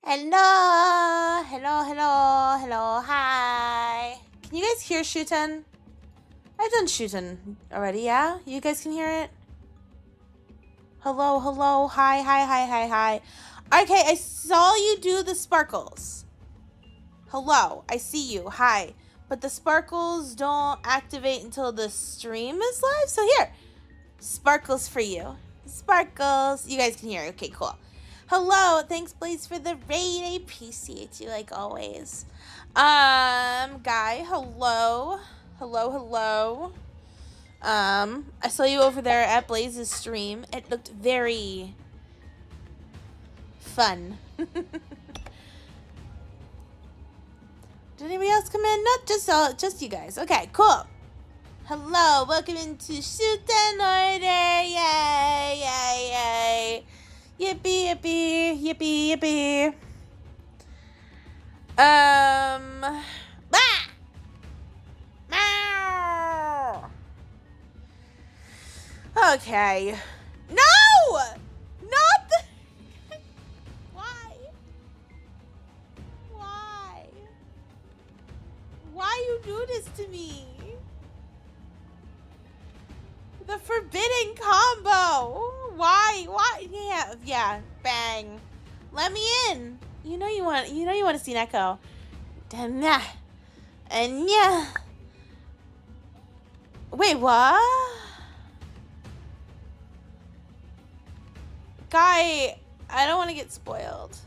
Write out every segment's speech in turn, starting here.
Hello, hello, hello, hello, hi. Can you guys hear SHUTEN? I've done SHUTEN already, yeah? You guys can hear it? Hello, hello, hi, hi, hi, hi, hi. Okay, I saw you do the sparkles. Hello, I see you, hi. But the sparkles don't activate until the stream is live, so here. Sparkles for you. Sparkles. You guys can hear it. Okay, cool. Hello, thanks Blaze for the raid. I appreciate you like always. Guy, hello. Hello, hello. I saw you over there at Blaze's stream. It looked very fun. Did anybody else come in? Not just you guys. Okay, cool. Hello, welcome into SHUTEN Order. Yay, yay, yay. Yippee, yippee, yippee, yippee. Okay. No! Not the... Why? Why? Why you do this to me? The forbidden combo. Why? Yeah. Bang. Let me in. You know you want to see Neko. And yeah. Wait, what? Guy, I don't want to get spoiled.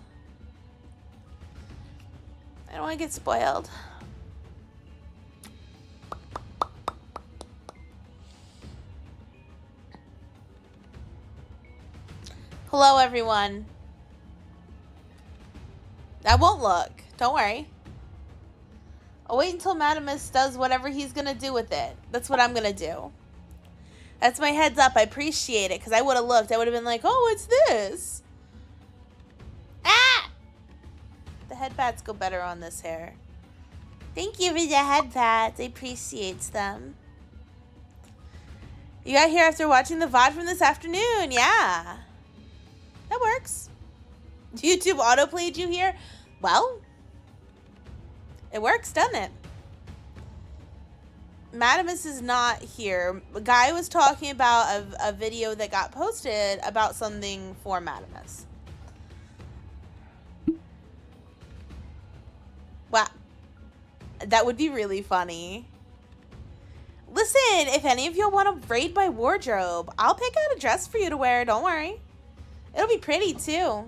Hello, everyone. I won't look. Don't worry. I'll wait until Madamus does whatever he's going to do with it. That's what I'm going to do. That's my heads up. I appreciate it, because I would have looked. I would have been like, oh, what's this? Ah! The head pats go better on this hair. Thank you for the head pats. I appreciate them. You got here after watching the VOD from this afternoon. Yeah. That works. YouTube autoplayed you here? Well, it works, doesn't it? Madamus is not here. The guy was talking about a video that got posted about something for Madamus. Wow. That would be really funny. Listen, if any of you want to raid my wardrobe, I'll pick out a dress for you to wear. Don't worry. It'll be pretty, too.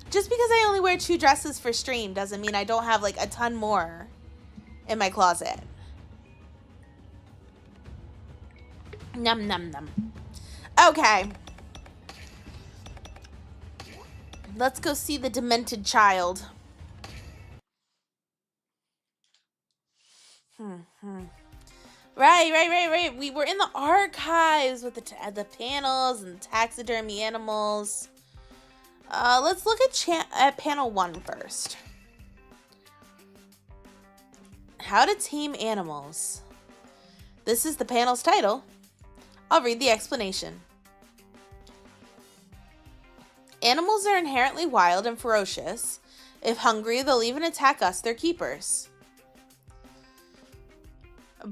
Just because I only wear 2 dresses for stream doesn't mean I don't have, like, a ton more in my closet. Num, num, num. Okay. Let's go see the demented child. Right. We were in the archives with the panels and taxidermy animals. Let's look at panel 1 first. How to tame animals. This is the panel's title. I'll read the explanation. Animals are inherently wild and ferocious. If hungry, they'll even attack us, their keepers.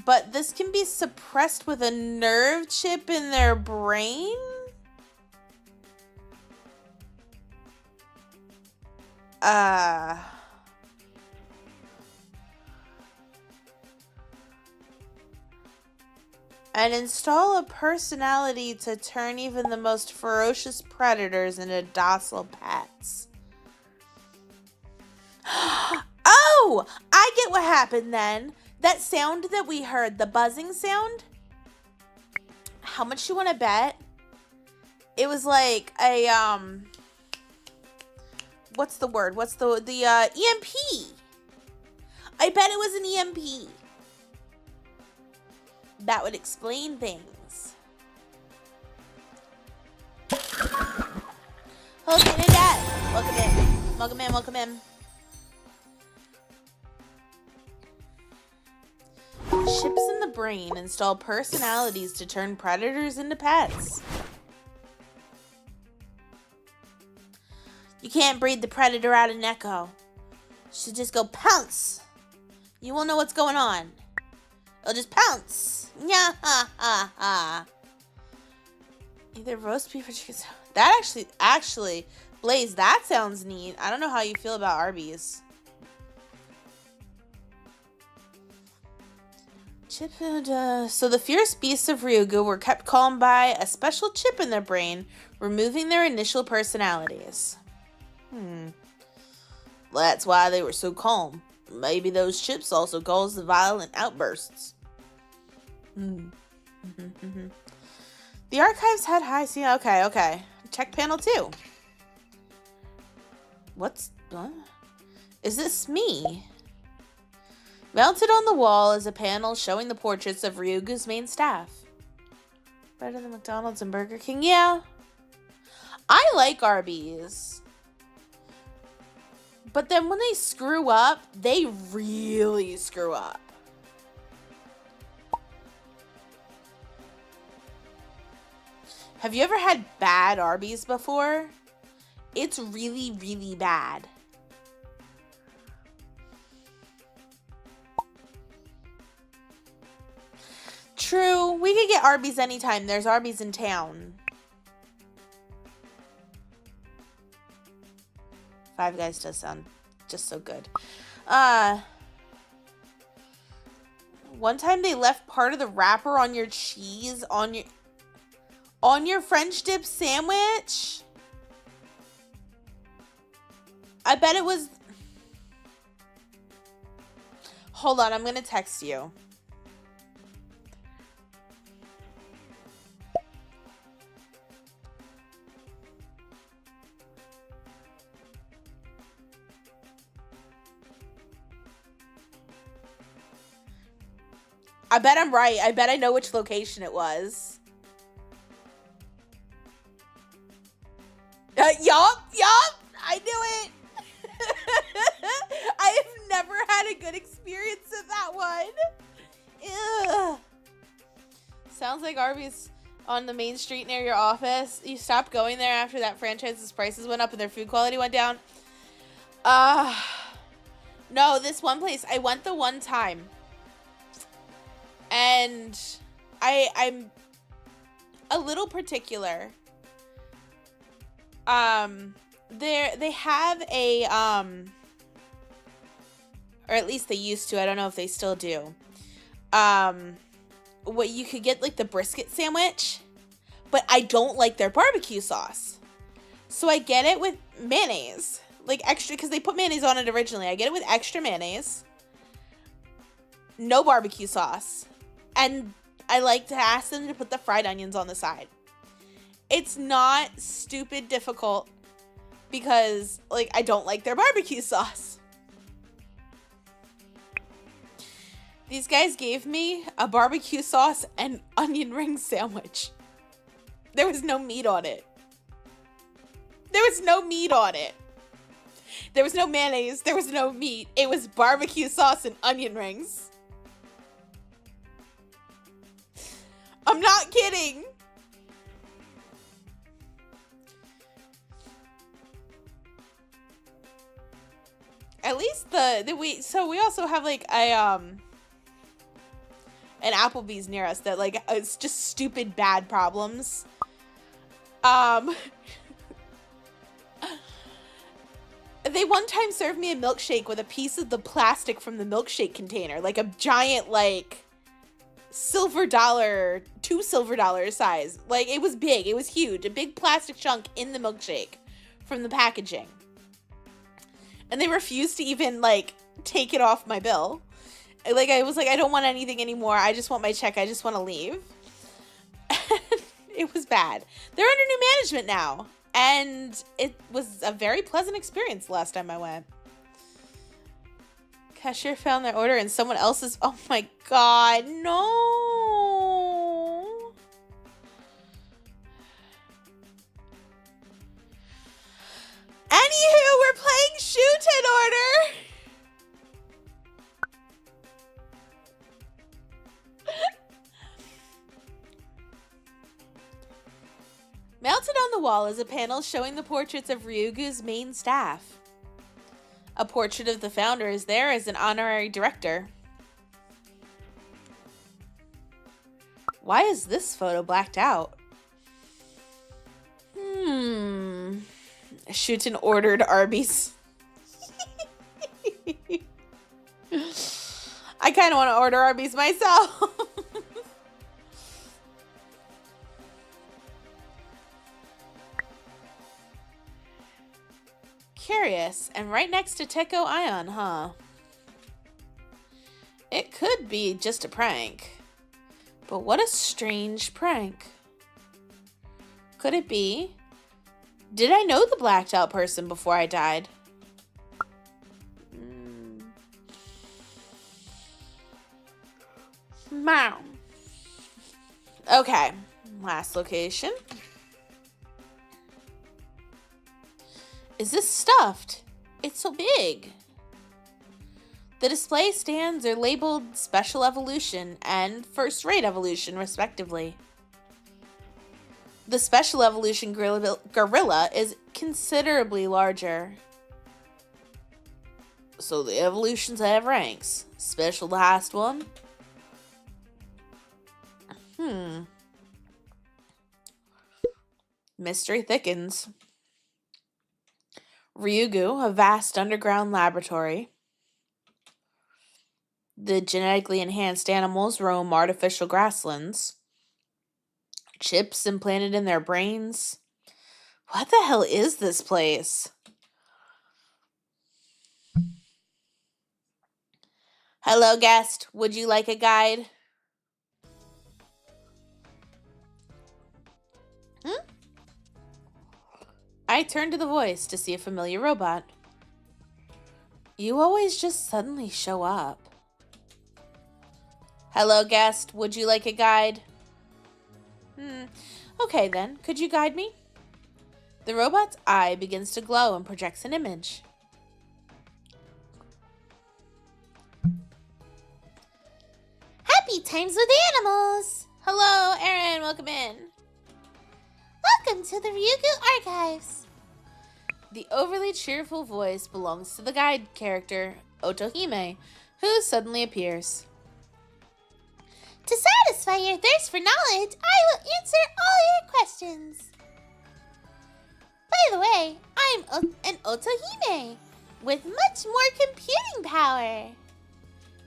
But this can be suppressed with a nerve chip in their brain? And install a personality to turn even the most ferocious predators into docile pets. Oh! I get what happened then. That sound that we heard, the buzzing sound. How much you want to bet? It was like a, what's the word? What's the EMP. I bet it was an EMP. That would explain things. Look at that. Welcome in. Welcome in. Welcome in. Chips in the brain install personalities to turn predators into pets. You can't breed the predator out of Neko. Should just go pounce. You won't know what's going on. It'll just pounce. Yeah, ha, ha, ha. Either roast beef or chicken. That actually, Blaze, that sounds neat. I don't know how you feel about Arby's. Chip and, so the fierce beasts of Ryugu were kept calm by a special chip in their brain, removing their initial personalities. That's why they were so calm. Maybe those chips also caused the violent outbursts. The archives had high... See, okay. Check panel 2. Is this me? Mounted on the wall is a panel showing the portraits of Ryugu's main staff. Better than McDonald's and Burger King? Yeah. I like Arby's. But then when they screw up, they really screw up. Have you ever had bad Arby's before? It's really, really bad. True, we could get Arby's anytime. There's Arby's in town. Five Guys does sound just so good. One time they left part of the wrapper on your cheese on your French dip sandwich. I bet it was... Hold on, I'm gonna text you. I bet I'm right. I bet I know which location it was. Yup. I knew it. I have never had a good experience with that one. Ugh. Sounds like Arby's on the main street near your office. You stopped going there after that franchise's prices went up and their food quality went down. No, this one place. I went the one time. And I'm a little particular. They have a, or at least they used to, I don't know if they still do. What you could get like the brisket sandwich, but I don't like their barbecue sauce. So I get it with mayonnaise, like extra, because they put mayonnaise on it originally. I get it with extra mayonnaise, no barbecue sauce. And I like to ask them to put the fried onions on the side. It's not stupid difficult because, like, I don't like their barbecue sauce. These guys gave me a barbecue sauce and onion ring sandwich. There was no meat on it. There was no meat on it. There was no mayonnaise. There was no meat. It was barbecue sauce and onion rings. I'm not kidding. At least we also have like an Applebee's near us that like it's just stupid bad problems. They one time served me a milkshake with a piece of the plastic from the milkshake container, like a giant like $2 silver size. Like, it was big. It was huge. A big plastic chunk in the milkshake from the packaging. And they refused to even, like, take it off my bill. Like, I was like, I don't want anything anymore. I just want my check. I just want to leave. It was bad. They're under new management now. And it was a very pleasant experience the last time I went. Cashier found their order and someone else's. Oh my god, no. Anywho, we're playing SHUTEN order. Mounted on the wall is a panel showing the portraits of Ryugu's main staff. A portrait of the founder is there as an honorary director. Why is this photo blacked out? Shuten ordered Arby's. I kind of want to order Arby's myself. Curious, and right next to Teko Ion, huh? It could be just a prank. But what a strange prank. Could it be? Did I know the blacked out person before I died? Meow. Okay, last location. Is this stuffed? It's so big. The display stands are labeled Special Evolution and First Rate Evolution, respectively. The Special Evolution gorilla is considerably larger. So the evolutions have ranks. Special the highest one. Mystery thickens. Ryugu, a vast underground laboratory. The genetically enhanced animals roam artificial grasslands. Chips implanted in their brains. What the hell is this place? Hello, guest. Would you like a guide? I turned to the voice to see a familiar robot. You always just suddenly show up. Hello, guest. Would you like a guide? Okay then. Could you guide me? The robot's eye begins to glow and projects an image. Happy times with animals! Hello, Aaron. Welcome in. Welcome to the Ryugu Archives. The overly cheerful voice belongs to the guide character, Otohime, who suddenly appears. To satisfy your thirst for knowledge, I will answer all your questions. By the way, I'm an Otohime with much more computing power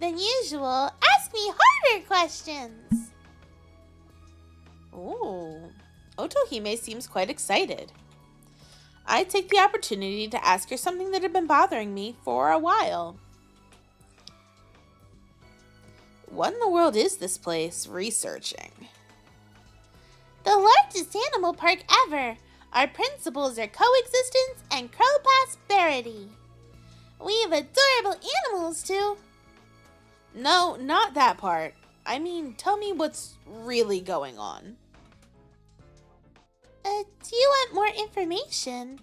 than usual. Ask me harder questions. Ooh. Otohime seems quite excited. I take the opportunity to ask her something that had been bothering me for a while. What in the world is this place researching? The largest animal park ever. Our principles are coexistence and co-prosperity. We have adorable animals too. No, not that part. I mean, tell me what's really going on. Do you want more information?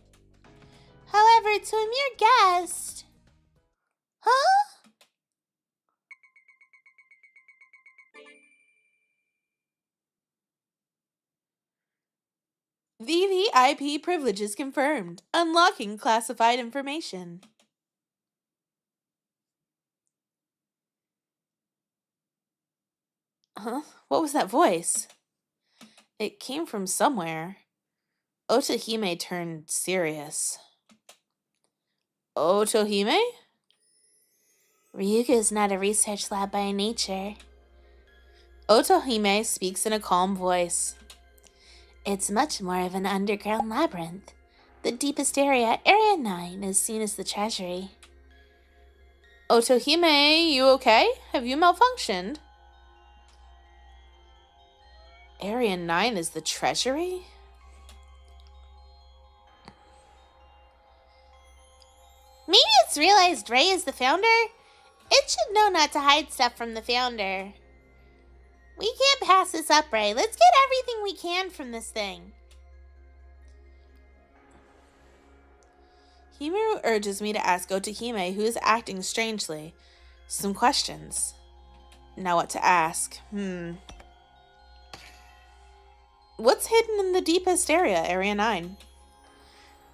However, to a mere guest... Huh? VVIP privileges confirmed. Unlocking classified information. Huh? What was that voice? It came from somewhere. Otohime turned serious. Otohime? Ryugu is not a research lab by nature. Otohime speaks in a calm voice. It's much more of an underground labyrinth. The deepest area, Area 9, is seen as the treasury. Otohime, you okay? Have you malfunctioned? Area 9 is the treasury? Maybe it's realized Ray is the founder? It should know not to hide stuff from the founder. We can't pass this up, Ray. Let's get everything we can from this thing. Himuro urges me to ask Otohime, who is acting strangely, some questions. Now what to ask? What's hidden in the deepest area, Area 9?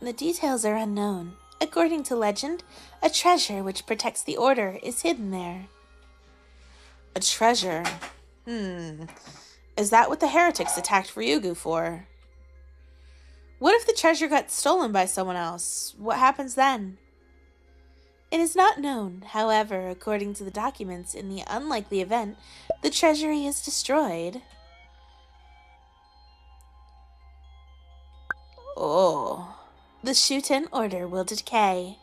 The details are unknown. According to legend, a treasure which protects the Order is hidden there. A treasure? Is that what the heretics attacked Ryugu for? What if the treasure got stolen by someone else? What happens then? It is not known. However, according to the documents, in the unlikely event, the treasury is destroyed. Oh. The SHUTEN Order will decay.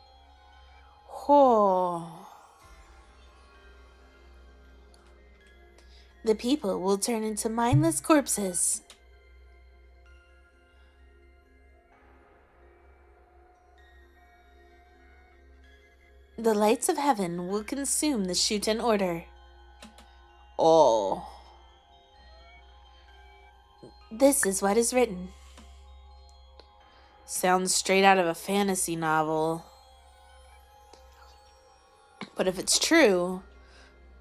Oh. The people will turn into mindless corpses. The lights of heaven will consume the SHUTEN Order. Oh. This is what is written. Sounds straight out of a fantasy novel. But if it's true,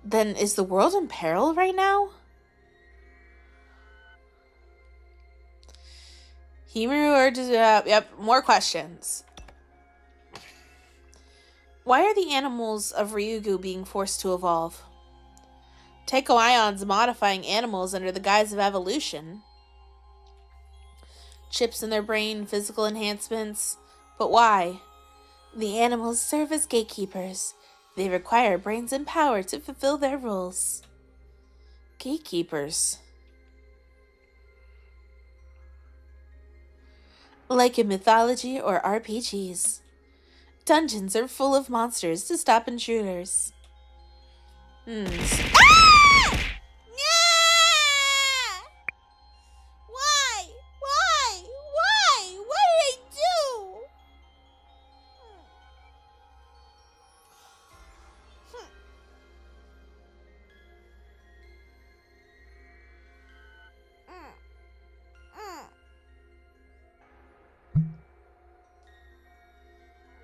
then is the world in peril right now? Yep, more questions. Why are the animals of Ryugu being forced to evolve? Teiko Ions modifying animals under the guise of evolution. Chips in their brain, physical enhancements. But why? The animals serve as gatekeepers. They require brains and power to fulfill their roles. Gatekeepers. Like in mythology or RPGs. Dungeons are full of monsters to stop intruders. Ah! Yeah! Why? What did I do?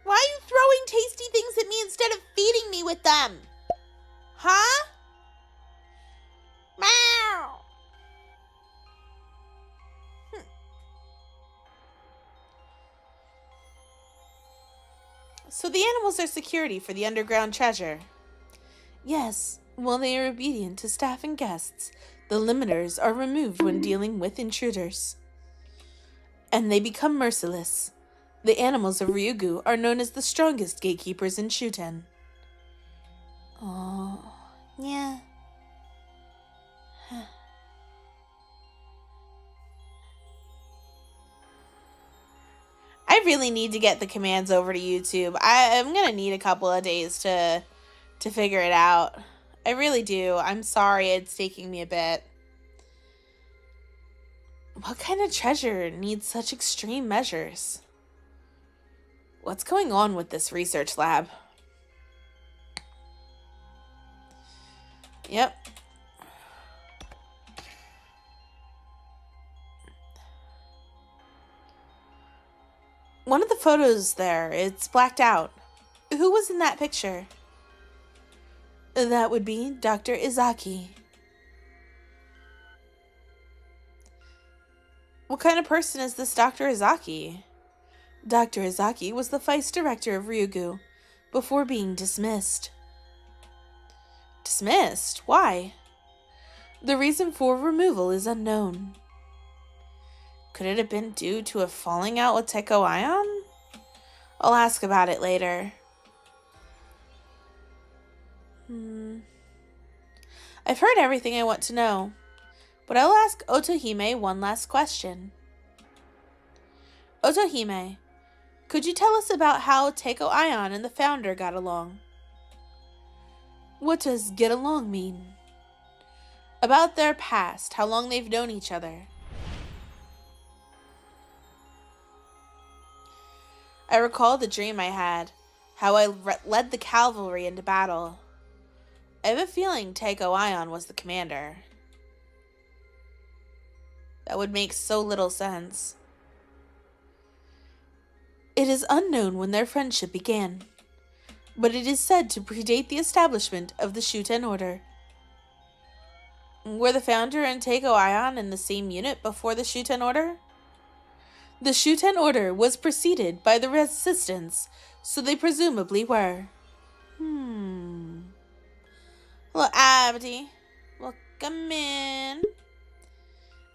Why are you throwing tasty things at me instead of feeding me with them? Huh? Meow. So the animals are security for the underground treasure. Yes, while they are obedient to staff and guests, the limiters are removed when dealing with intruders. And they become merciless. The animals of Ryugu are known as the strongest gatekeepers in SHUTEN. Oh, yeah. I really need to get the commands over to YouTube. I'm going to need a couple of days to figure it out. I really do. I'm sorry it's taking me a bit. What kind of treasure needs such extreme measures? What's going on with this research lab? Yep. One of the photos there, it's blacked out. Who was in that picture? That would be Dr. Izaki. What kind of person is this Dr. Izaki? Dr. Izaki was the vice director of Ryugu before being dismissed. Dismissed? Why? The reason for removal is unknown. Could it have been due to a falling out with Teiko Ion? I'll ask about it later. I've heard everything I want to know, but I'll ask Otohime one last question. Otohime, could you tell us about how Teiko Ion and the founder got along? What does get along mean? About their past, how long they've known each other. I recall the dream I had, how I led the cavalry into battle. I have a feeling Teiko Ion was the commander. That would make so little sense. It is unknown when their friendship began, but it is said to predate the establishment of the SHUTEN Order. Were the founder and Takeo Ion in the same unit before the SHUTEN order? The SHUTEN order was preceded by the resistance, so they presumably were. Hello, Abdi. Welcome in.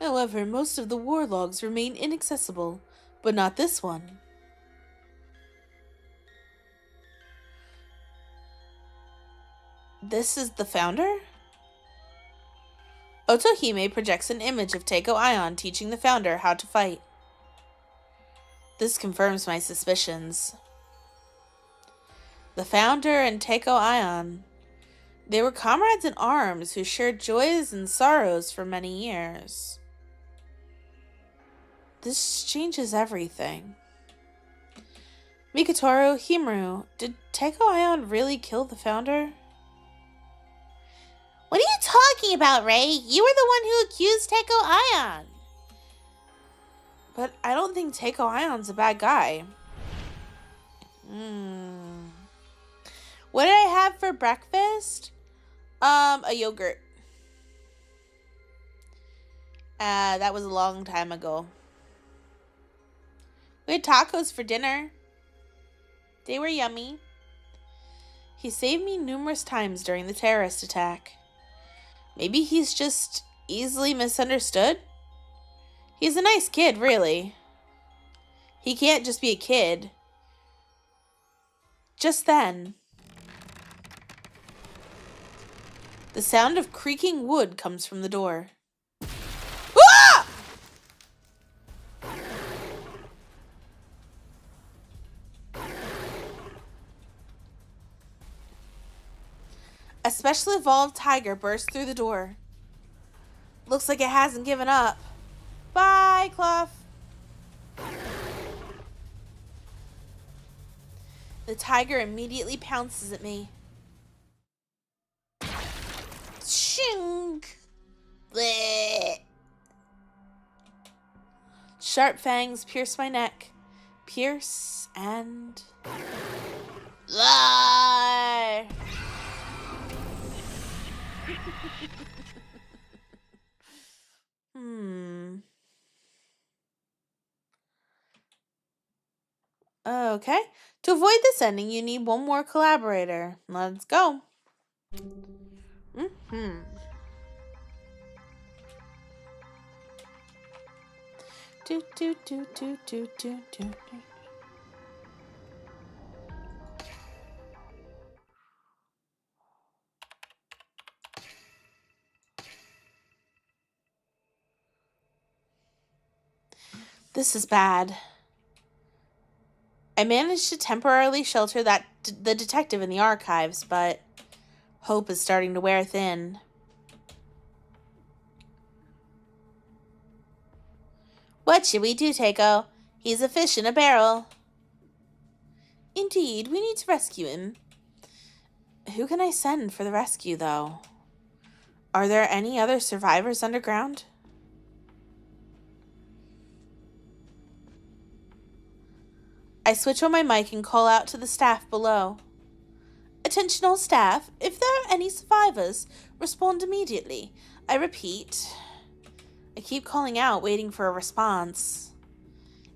However, most of the war logs remain inaccessible, but not this one. This is the founder? Otohime projects an image of Takeo Ion teaching the founder how to fight. This confirms my suspicions. The founder and Takeo Ion. They were comrades in arms who shared joys and sorrows for many years. This changes everything. Mikotaro Himuru, did Takeo Ion really kill the founder? What are you talking about, Ray? You were the one who accused Takeo Ion. But I don't think Takeo Ion's a bad guy. What did I have for breakfast? A yogurt. That was a long time ago. We had tacos for dinner. They were yummy. He saved me numerous times during the terrorist attack. Maybe he's just easily misunderstood? He's a nice kid, really. He can't just be a kid. Just then, the sound of creaking wood comes from the door. Ah! A specially evolved tiger bursts through the door. Looks like it hasn't given up. Bye, Clough. The tiger immediately pounces at me. Shink! Blech. Sharp fangs pierce my neck. Pierce and... lie! Okay. To avoid this ending, you need one more collaborator. Let's go. This is bad. I managed to temporarily shelter the detective in the archives, but hope is starting to wear thin. What should we do, Takeo? He's a fish in a barrel. Indeed, we need to rescue him. Who can I send for the rescue, though? Are there any other survivors underground? I switch on my mic and call out to the staff below. Attention all staff, if there are any survivors, respond immediately. I repeat. I keep calling out, waiting for a response.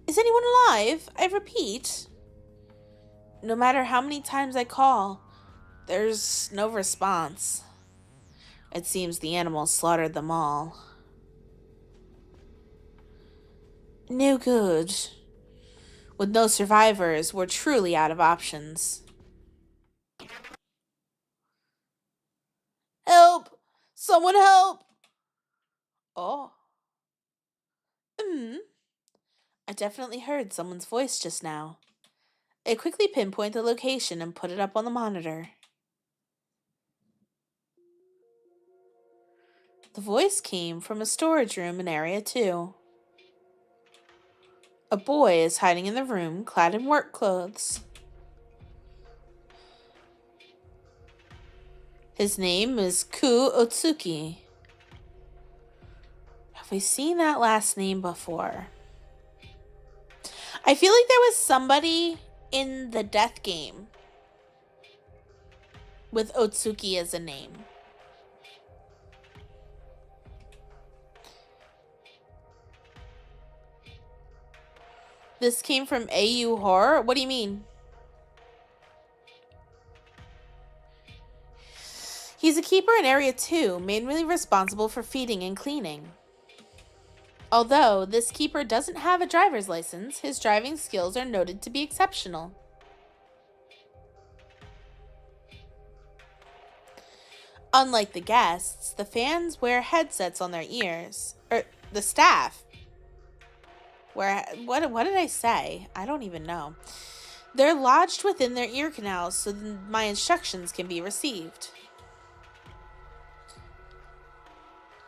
Is anyone alive? I repeat. No matter how many times I call, there's no response. It seems the animals slaughtered them all. No good. With no survivors, we're truly out of options. Help! Someone help! Oh. I definitely heard someone's voice just now. I quickly pinpoint the location and put it up on the monitor. The voice came from a storage room in Area 2. A boy is hiding in the room, clad in work clothes. His name is Ku Otsuki. Have we seen that last name before? I feel like there was somebody in the Death game with Otsuki as a name. This came from AU Horror? What do you mean? He's a keeper in Area 2, mainly responsible for feeding and cleaning. Although this keeper doesn't have a driver's license, his driving skills are noted to be exceptional. Unlike the guests, the fans wear headsets on their ears. The staff. What did I say? I don't even know. They're lodged within their ear canals so my instructions can be received.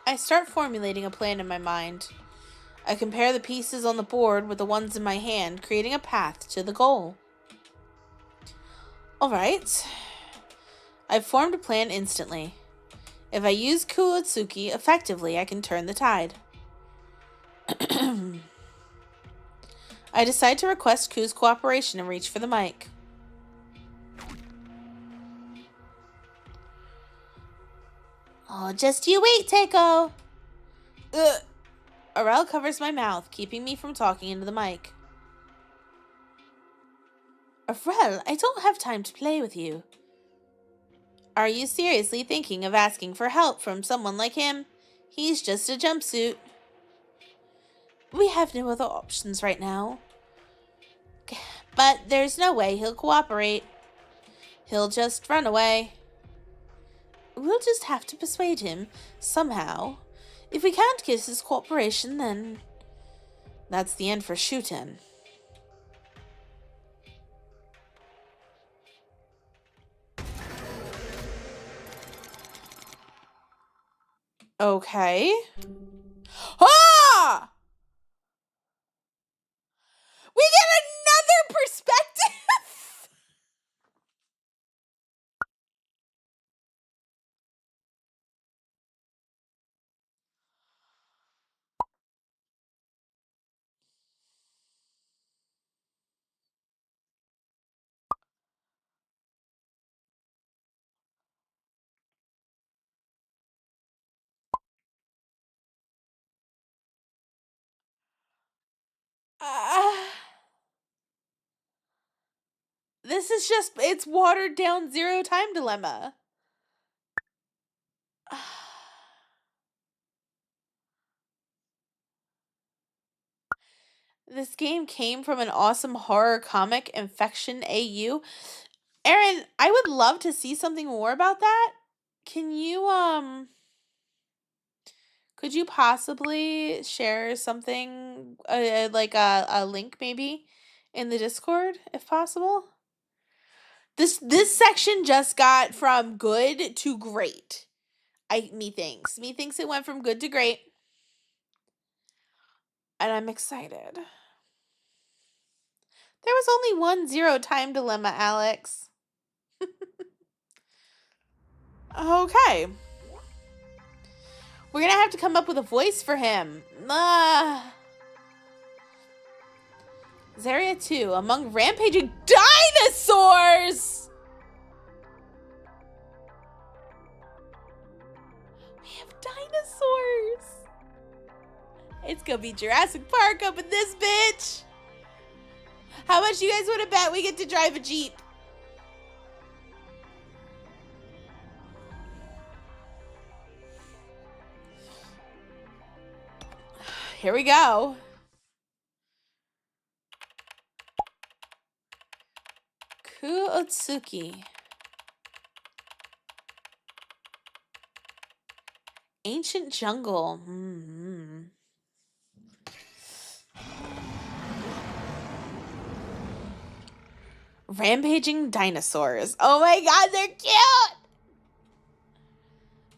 I start formulating a plan in my mind. I compare the pieces on the board with the ones in my hand, creating a path to the goal. Alright. I've formed a plan instantly. If I use Kuotsuki effectively, I can turn the tide. I decide to request Ku's cooperation and reach for the mic. Oh, just you wait, Teiko. Aurel covers my mouth, keeping me from talking into the mic. Aurel, I don't have time to play with you. Are you seriously thinking of asking for help from someone like him? He's just a jumpsuit. We have no other options right now. But there's no way he'll cooperate. He'll just run away. We'll just have to persuade him, somehow. If we can't get his cooperation, then that's the end for SHUTEN. Okay. Ah! We get another perspective! This is just, it's watered down Zero Time Dilemma. This game came from an awesome horror comic, Infection AU. Aaron, I would love to see something more about that. Can you, could you possibly share something, like a link maybe in the Discord, if possible? This section just got from good to great. Methinks it went from good to great. And I'm excited. There was only one Zero Time Dilemma, Alex. Okay. We're gonna have to come up with a voice for him. Zaria 2, among rampaging dinosaurs! We have dinosaurs! It's gonna be Jurassic Park up in this bitch! How much you guys wanna bet we get to drive a Jeep? Here we go. Kuotsuki. Ancient jungle. Rampaging dinosaurs. Oh my god, they're cute!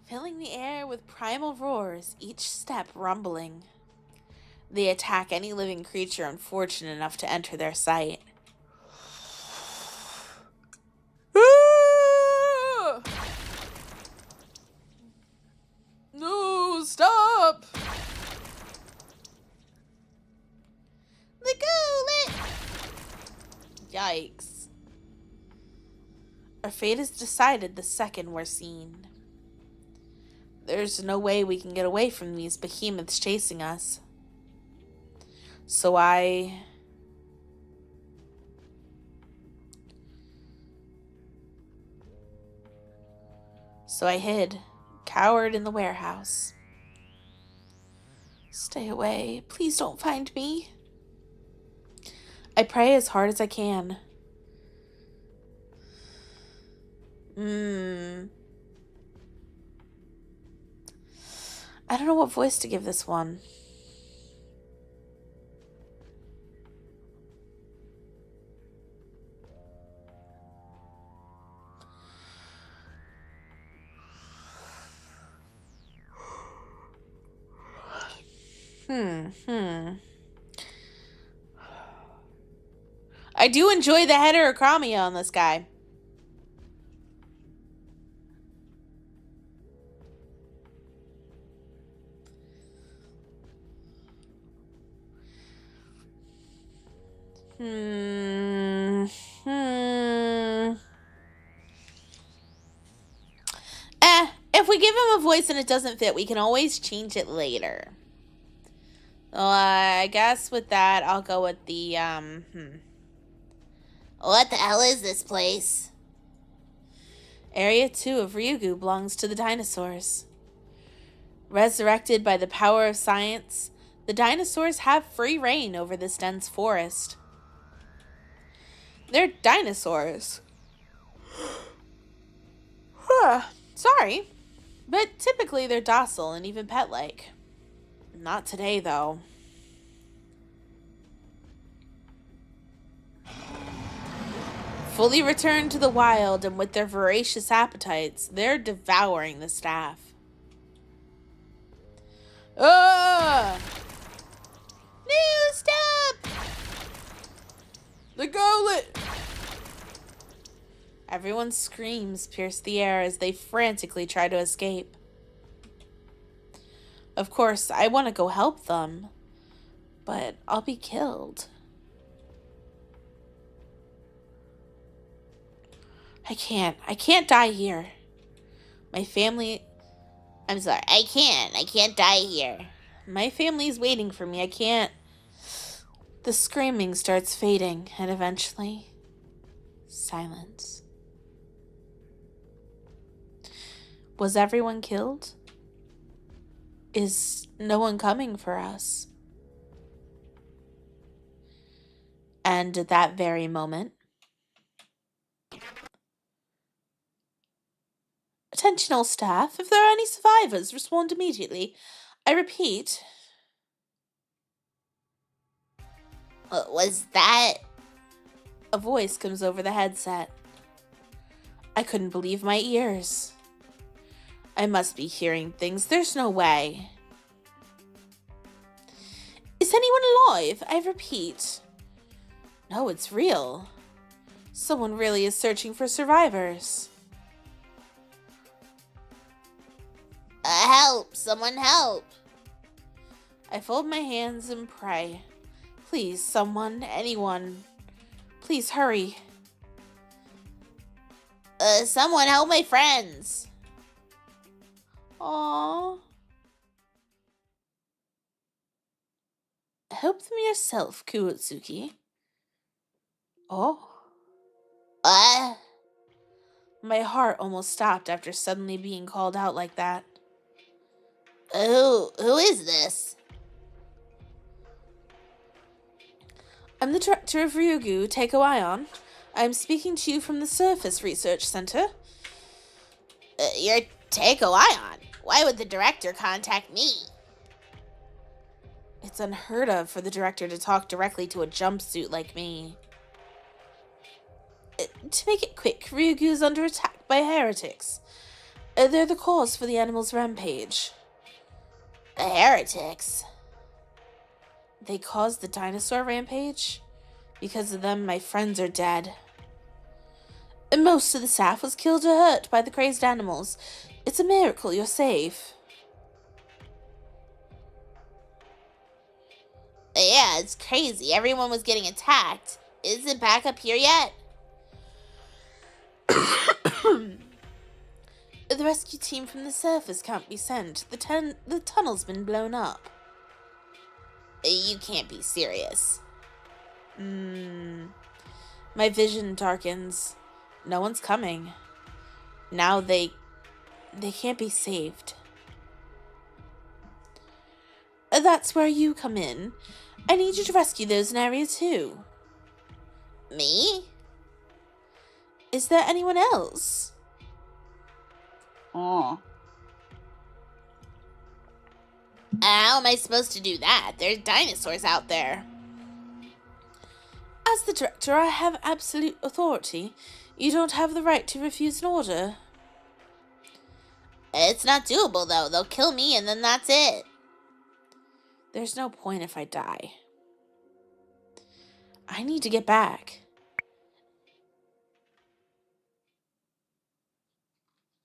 Filling the air with primal roars, each step rumbling. They attack any living creature unfortunate enough to enter their sight. No, stop! Let go, Yikes. Our fate is decided the second we're seen. There's no way we can get away from these behemoths chasing us. So I So I hid, cowered in the warehouse. Stay away. Please don't find me. I pray as hard as I can. I don't know what voice to give this one. I do enjoy the heterochromia on this guy. If we give him a voice and it doesn't fit, we can always change it later. I guess with that, I'll go with the, What the hell is this place? Area 2 of Ryugu belongs to the dinosaurs. Resurrected by the power of science, the dinosaurs have free reign over this dense forest. They're dinosaurs. Sorry, but typically they're docile and even pet-like. Not today, though. Fully returned to the wild and with their voracious appetites, they're devouring the staff. New step! The gullet! Everyone's screams pierce the air as they frantically try to escape. Of course, I want to go help them, but I'll be killed. I can't die here. I can't die here. My family's waiting for me, I can't. The screaming starts fading, and eventually, silence. Was everyone killed? Is no one coming for us? And at that very moment, attention all staff, if there are any survivors, respond immediately. I repeat. What was that? A voice comes over the headset. I couldn't believe my ears. I must be hearing things. There's no way. Is anyone alive? I repeat. No, it's real. Someone really is searching for survivors. Help! Someone help! I fold my hands and pray. Please, someone, anyone. Please hurry. Someone help my friends. Aww. Help them yourself, Kuotsuki. Oh. My heart almost stopped after suddenly being called out like that. Who is this? I'm the director of Ryugu, Teiko Ion. I'm speaking to you from the Surface Research Center. You're Teiko Ion? Why would the director contact me? It's unheard of for the director to talk directly to a jumpsuit like me. To make it quick, Ryugu is under attack by heretics. They're the cause for the animal's rampage. The heretics? They caused the dinosaur rampage? Because of them, my friends are dead. And most of the staff was killed or hurt by the crazed animals. It's a miracle you're safe. Yeah, it's crazy. Everyone was getting attacked. Is it back up here yet? The rescue team from the surface can't be sent. The tunnel's been blown up. You can't be serious. My vision darkens. No one's coming. Now they They can't be saved. That's where you come in. I need you to rescue those in Area 2. Me? Is there anyone else? Oh. How am I supposed to do that? There's dinosaurs out there. As the director, I have absolute authority. You don't have the right to refuse an order. It's not doable, though. They'll kill me, and then that's it. There's no point if I die. I need to get back.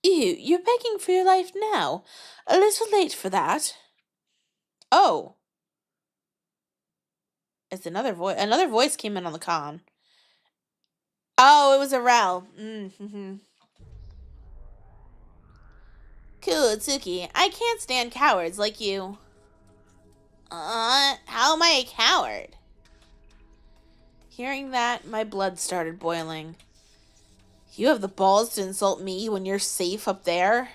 You're begging for your life now. A little late for that. Oh. It's another voice. Another voice came in on the con. Oh, it was a Rel. Mm-hmm. Cool, Tsuki. I can't stand cowards like you. How am I a coward? Hearing that, my blood started boiling. You have the balls to insult me when you're safe up there?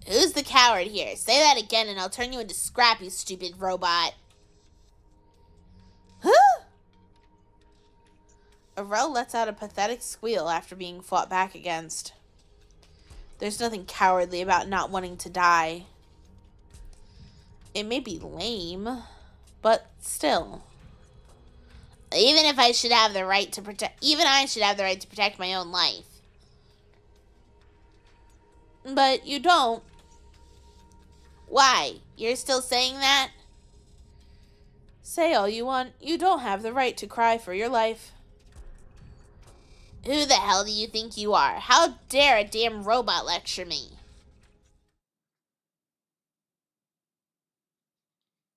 Who's the coward here? Say that again and I'll turn you into scrap, you stupid robot. Huh? Arel lets out a pathetic squeal after being fought back against. There's nothing cowardly about not wanting to die. It may be lame, but still. Even I should have the right to protect my own life. But you don't. Why? You're still saying that? Say all you want. You don't have the right to cry for your life. Who the hell do you think you are? How dare a damn robot lecture me?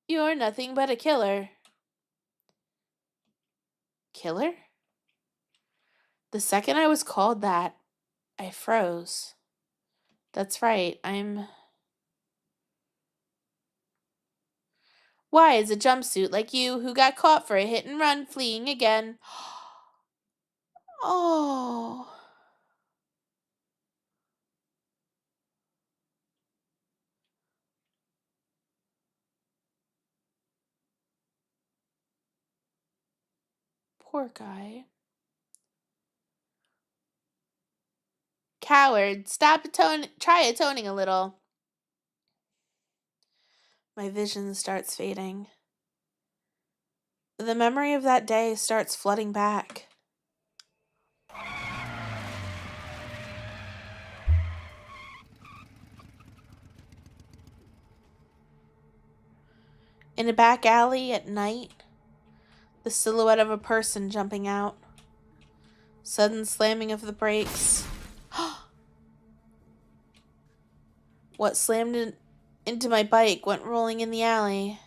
You're nothing but a killer. Killer? The second I was called that, I froze. That's right, Why is a jumpsuit like you who got caught for a hit and run fleeing again? Oh. Poor guy. Coward, try atoning a little. My vision starts fading. The memory of that day starts flooding back. In a back alley at night, the silhouette of a person jumping out. Sudden slamming of the brakes. What slammed into my bike went rolling in the alley.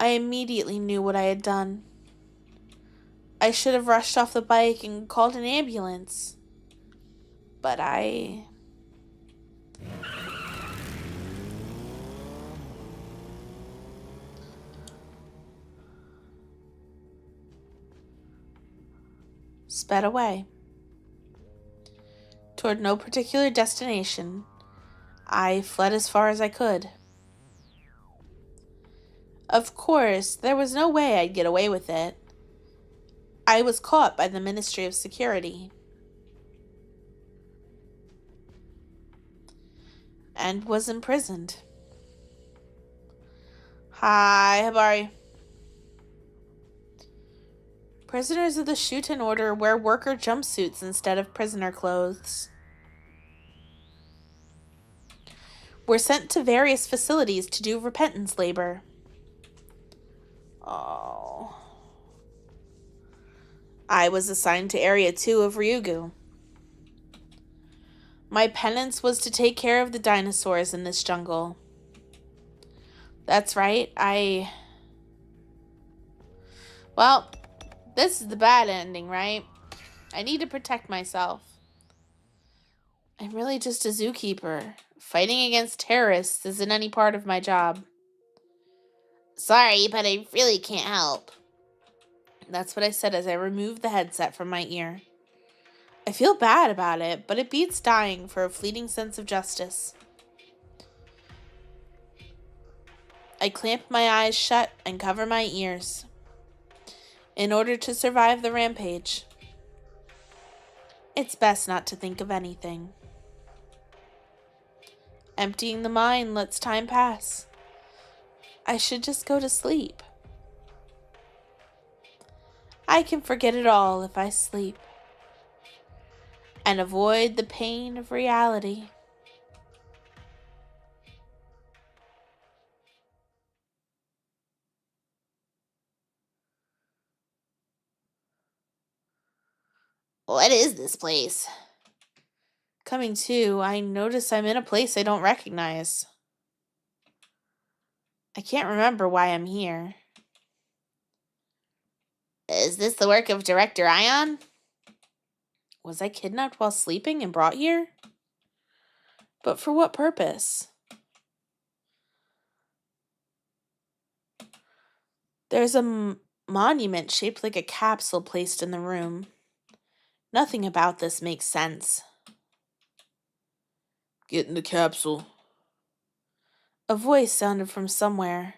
I immediately knew what I had done. I should have rushed off the bike and called an ambulance. But I sped away. Toward no particular destination, I fled as far as I could. Of course, there was no way I'd get away with it. I was caught by the Ministry of Security. And was imprisoned. Hi, Habari. Prisoners of the SHUTEN order wear worker jumpsuits instead of prisoner clothes. We're sent to various facilities to do repentance labor. Oh. I was assigned to Area 2 of Ryugu. My penance was to take care of the dinosaurs in this jungle. That's right, Well, this is the bad ending, right? I need to protect myself. I'm really just a zookeeper. Fighting against terrorists isn't any part of my job. Sorry, but I really can't help. That's what I said as I removed the headset from my ear. I feel bad about it, but it beats dying for a fleeting sense of justice. I clamp my eyes shut and cover my ears in order to survive the rampage. It's best not to think of anything. Emptying the mind lets time pass. I should just go to sleep. I can forget it all if I sleep and avoid the pain of reality. What is this place? Coming to, I notice I'm in a place I don't recognize. I can't remember why I'm here. Is this the work of Director Ion? Was I kidnapped while sleeping and brought here? But for what purpose? There's a monument shaped like a capsule placed in the room. Nothing about this makes sense. Get in the capsule. A voice sounded from somewhere.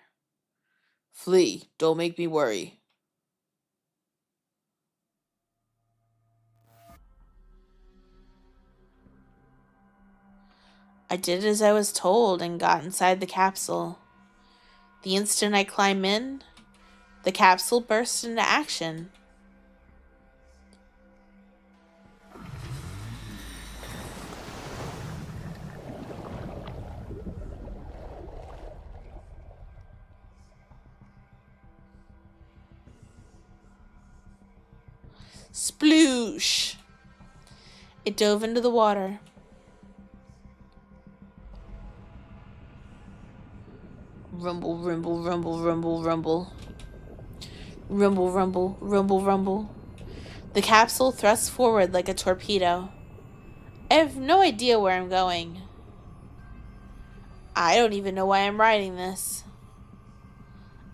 Flee, don't make me worry. I did as I was told and got inside the capsule. The instant I climb in, the capsule burst into action. Sploosh! It dove into the water. Rumble, rumble, rumble, rumble, rumble. Rumble, rumble, rumble, rumble. The capsule thrusts forward like a torpedo. I have no idea where I'm going. I don't even know why I'm riding this.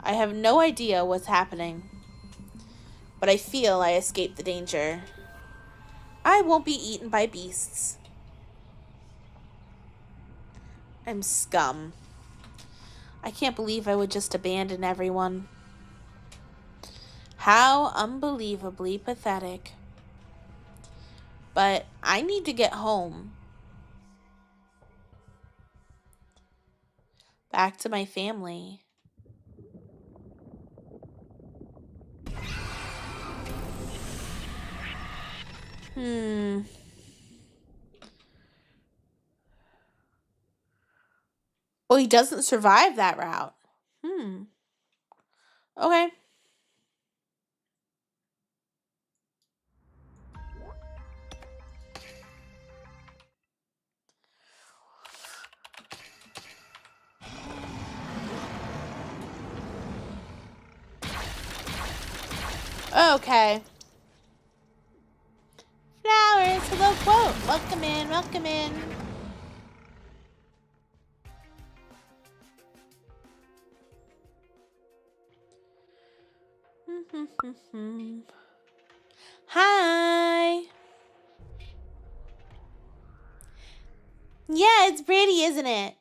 I have no idea what's happening. But I feel I escaped the danger. I won't be eaten by beasts. I'm scum. I can't believe I would just abandon everyone. How unbelievably pathetic. But I need to get home. Back to my family. Well, he doesn't survive that route. Okay. Okay. Flowers, hello, quote. Welcome in, welcome in. Hi. Yeah, it's pretty, isn't it?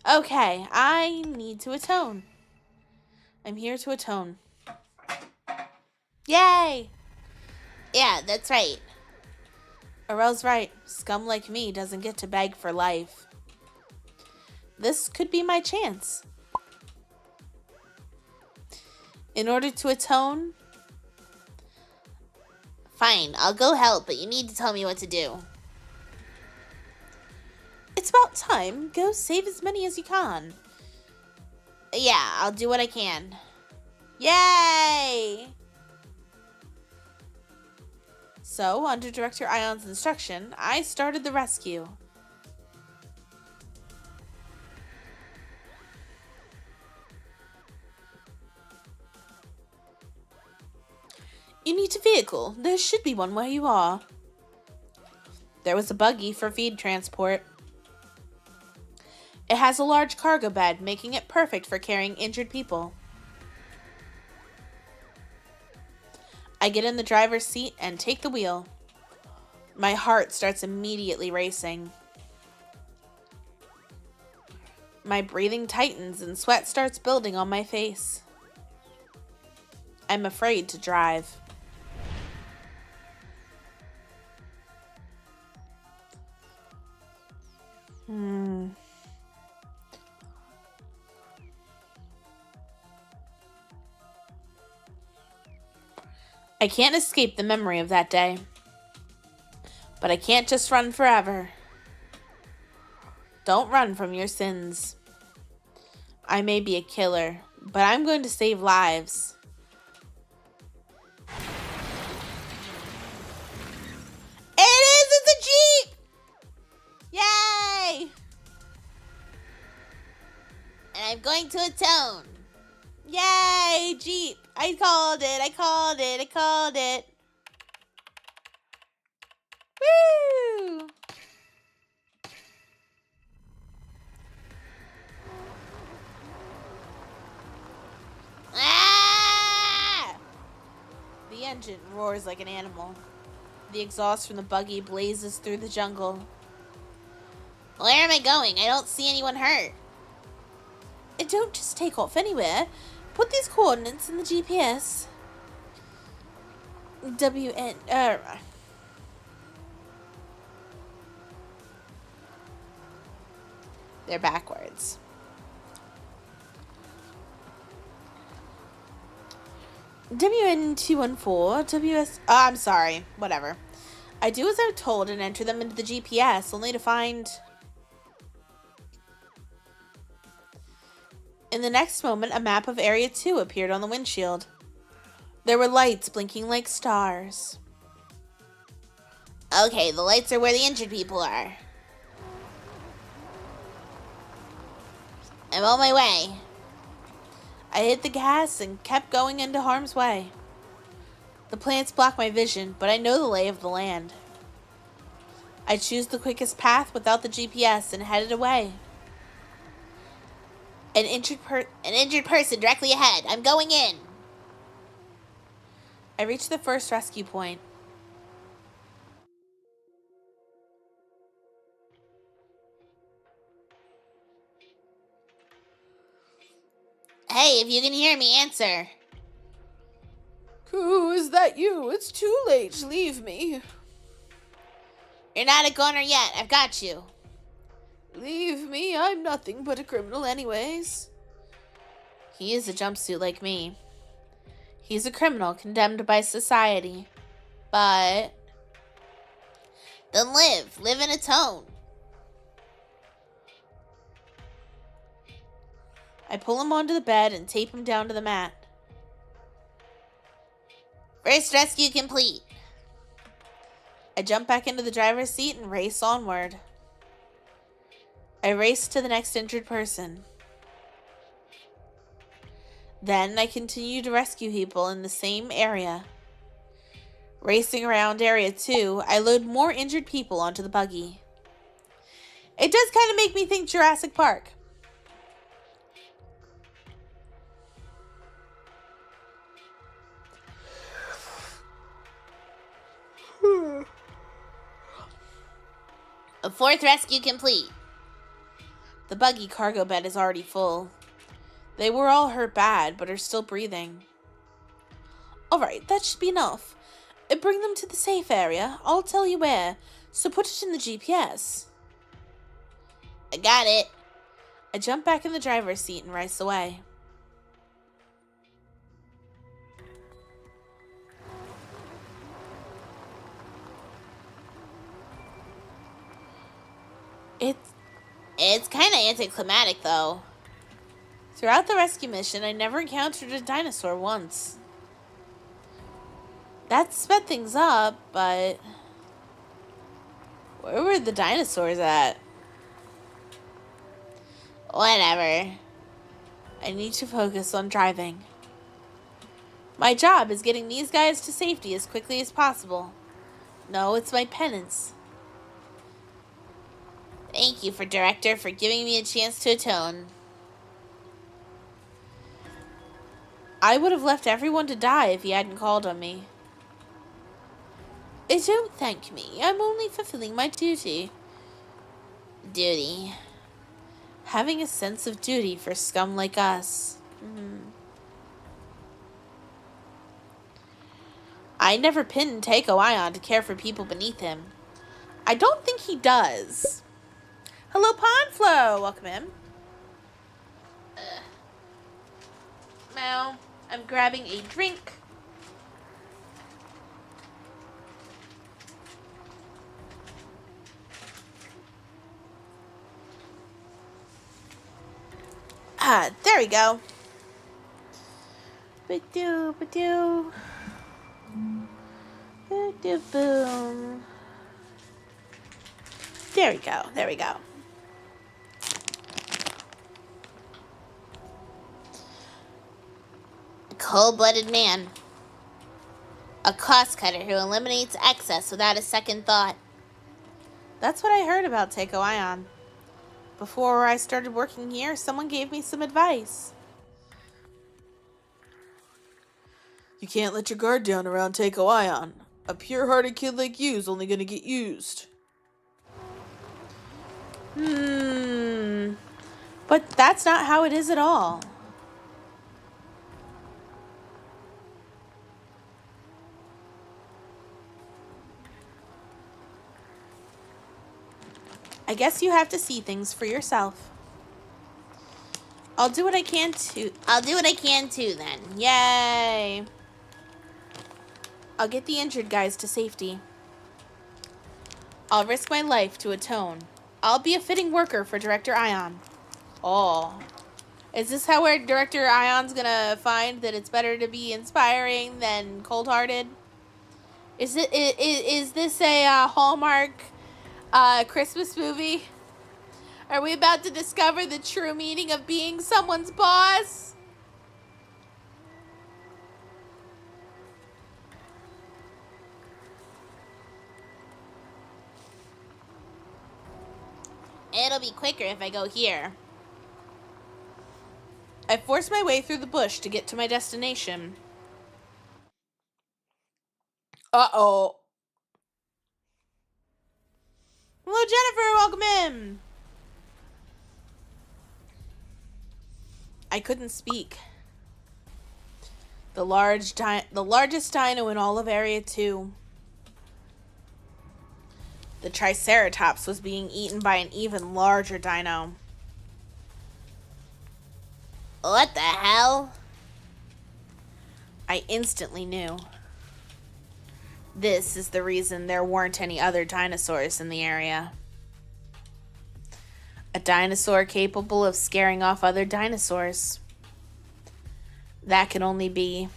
Okay, I need to atone. I'm here to atone. Yay! Yeah, that's right. Arel's right. Scum like me doesn't get to beg for life. This could be my chance. In order to atone... Fine, I'll go help, but you need to tell me what to do. It's about time. Go save as many as you can. Yeah, I'll do what I can. Yay! So, under Director Ion's instruction, I started the rescue. You need a vehicle. There should be one where you are. There was a buggy for feed transport. It has a large cargo bed, making it perfect for carrying injured people. I get in the driver's seat and take the wheel. My heart starts immediately racing. My breathing tightens and sweat starts building on my face. I'm afraid to drive. I can't escape the memory of that day. But I can't just run forever. Don't run from your sins. I may be a killer, but I'm going to save lives. It is! It's a Jeep! Yay! And I'm going to atone. Yay, Jeep! I called it! I called it! I called it! Woo! Ah! The engine roars like an animal. The exhaust from the buggy blazes through the jungle. Where am I going? I don't see anyone hurt. Don't just take off anywhere. Put these coordinates in the GPS. They're backwards. WN214, WS... Oh, I'm sorry. Whatever. I do as I'm told and enter them into the GPS, only to find... In the next moment, a map of Area 2 appeared on the windshield. There were lights blinking like stars. Okay, the lights are where the injured people are. I'm on my way. I hit the gas and kept going into harm's way. The plants block my vision, but I know the lay of the land. I choose the quickest path without the GPS and headed away. An injured person directly ahead. I'm going in. I reach the first rescue point. Hey, if you can hear me, answer. Who is that you? It's too late. Leave me. You're not a goner yet. I've got you. Leave me. I'm nothing but a criminal anyways. He is a jumpsuit like me. He's a criminal condemned by society. But... then live. Live in atone. I pull him onto the bed and tape him down to the mat. First rescue complete. I jump back into the driver's seat and race onward. I race to the next injured person. Then I continue to rescue people in the same area. Racing around Area 2, I load more injured people onto the buggy. It does kind of make me think Jurassic Park. A fourth rescue complete. The buggy cargo bed is already full. They were all hurt bad, but are still breathing. Alright, that should be enough. Bring them to the safe area. I'll tell you where, so put it in the GPS. I got it. I jump back in the driver's seat and race away. It's kind of anticlimactic, though. Throughout the rescue mission, I never encountered a dinosaur once. That sped things up, but... where were the dinosaurs at? Whatever. I need to focus on driving. My job is getting these guys to safety as quickly as possible. No, it's my penance. Thank you, Director, for giving me a chance to atone. I would have left everyone to die if he hadn't called on me. Don't thank me. I'm only fulfilling my duty. Duty. Having a sense of duty for scum like us. I never pinned Takeo Ion to care for people beneath him. I don't think he does. Hello, Pondflow. Welcome in. Now, I'm grabbing a drink. There we go. Ba-doo, ba-doo. Ba-doo, boom. There we go, there we go. A cold-blooded man. A cost cutter who eliminates excess without a second thought. That's what I heard about Takeo Ion. Before I started working here, someone gave me some advice. You can't let your guard down around Takeo Ion. A pure-hearted kid like you is only gonna get used. But that's not how it is at all. I guess you have to see things for yourself. I'll do what I can too then. Yay! I'll get the injured guys to safety. I'll risk my life to atone. I'll be a fitting worker for Director Ion. Oh. Is this how Director Ion's gonna find that it's better to be inspiring than cold-hearted? Is this a Hallmark Christmas movie? Are we about to discover the true meaning of being someone's boss? It'll be quicker if I go here. I forced my way through the bush to get to my destination. Uh-oh. Hello, Jennifer. Welcome in. I couldn't speak. The largest dino in all of Area 2. The Triceratops was being eaten by an even larger dino. What the hell? I instantly knew. This is the reason there weren't any other dinosaurs in the area. A dinosaur capable of scaring off other dinosaurs. That can only be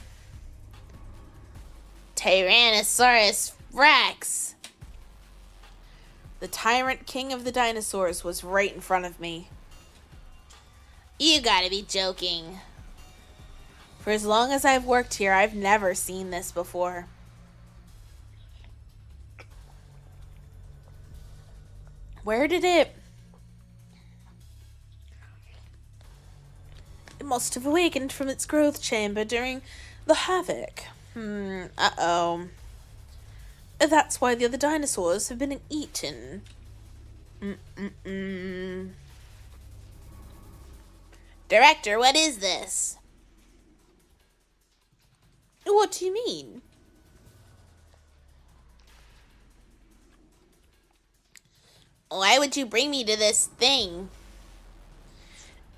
Tyrannosaurus Rex. The tyrant king of the dinosaurs was right in front of me. You gotta be joking. For as long as I've worked here, I've never seen this before. Where did it... It must have awakened from its growth chamber during the havoc. Uh-oh. That's why the other dinosaurs have been eaten. Director, what is this? What do you mean? Why would you bring me to this thing?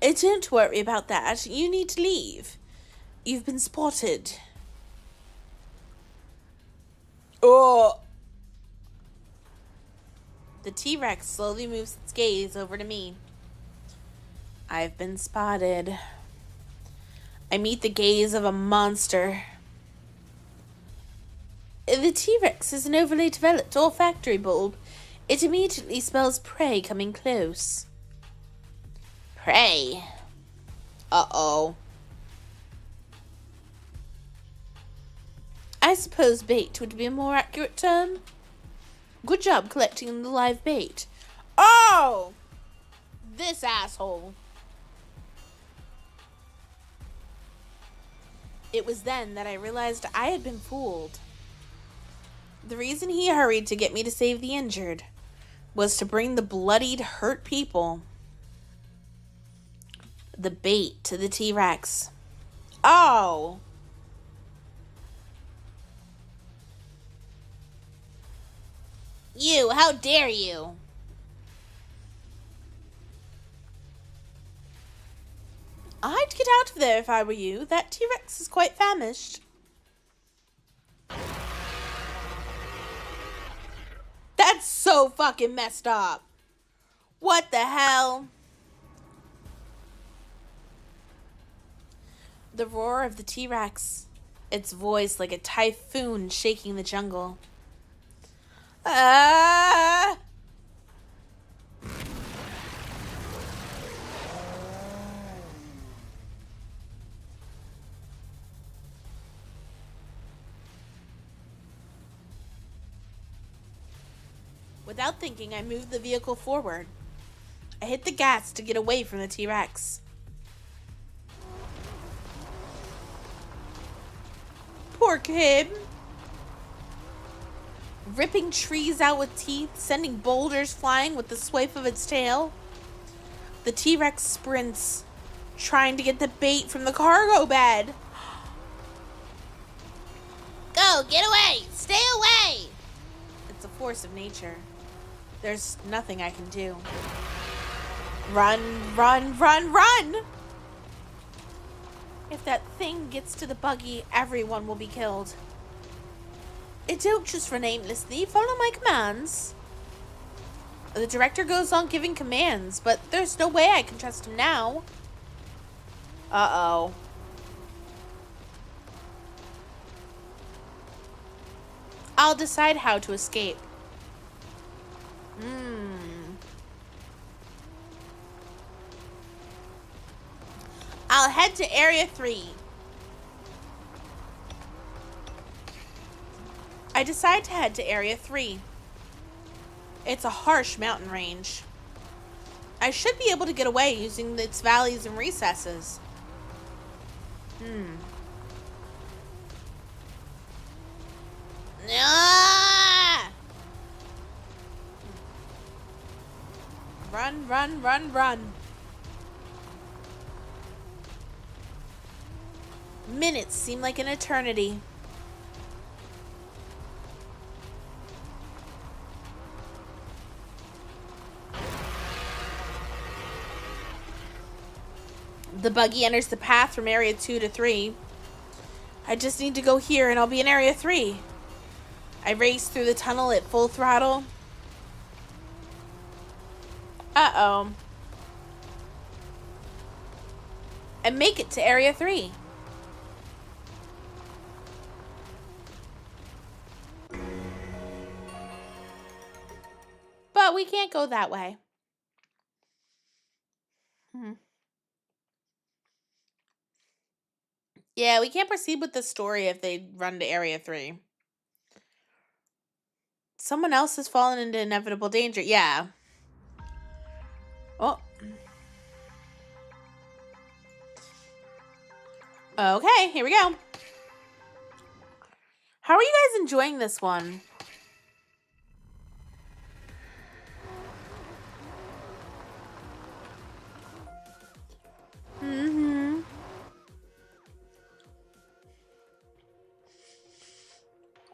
Don't worry about that. You need to leave. You've been spotted. Oh! The T-Rex slowly moves its gaze over to me. I've been spotted. I meet the gaze of a monster. The T-Rex is an overly developed olfactory bulb. It immediately smells prey coming close. Prey? Uh-oh. I suppose bait would be a more accurate term. Good job collecting the live bait. Oh! This asshole. It was then that I realized I had been fooled. The reason he hurried to get me to save the injured was to bring the bloodied, hurt people the bait to the T-Rex. Oh! You, how dare you? I'd get out of there if I were you. That T-Rex is quite famished. That's so fucking messed up. What the hell? The roar of the T-Rex, its voice like a typhoon shaking the jungle. Ah! Without thinking, I moved the vehicle forward. I hit the gas to get away from the T-Rex. Poor kid. Ripping trees out with teeth, sending boulders flying with the swipe of its tail. The T-Rex sprints, trying to get the bait from the cargo bed. Go, get away! Stay away! It's a force of nature. There's nothing I can do. Run, run, run, run! If that thing gets to the buggy, everyone will be killed. Don't just run aimlessly. Follow my commands. The director goes on giving commands, but there's no way I can trust him now. Uh-oh. I'll decide how to escape. I'll head to Area 3. I decide to head to Area 3. It's a harsh mountain range. I should be able to get away using its valleys and recesses. Ah! Run, run, run, run. Minutes seem like an eternity. The buggy enters the path from Area 2 to 3. I just need to go here and I'll be in Area 3. I race through the tunnel at full throttle. Uh-oh. And make it to Area 3. But we can't go that way. Yeah, we can't proceed with the story if they run to Area 3. Someone else has fallen into inevitable danger. Yeah. Oh. Okay, here we go. How are you guys enjoying this one?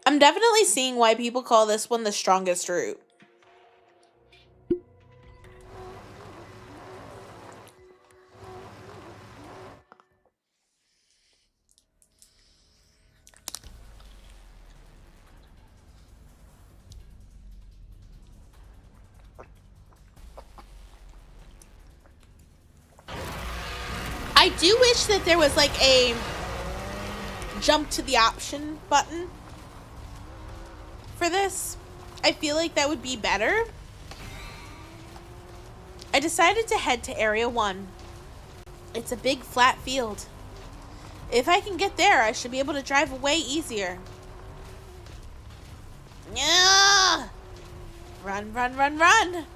I'm definitely seeing why people call this one the strongest route. I do wish that there was like a jump to the option button for this. I feel like that would be better. I decided to head to Area 1. It's a big flat field. If I can get there, I should be able to drive away easier. Yeah! Run, run, run, run!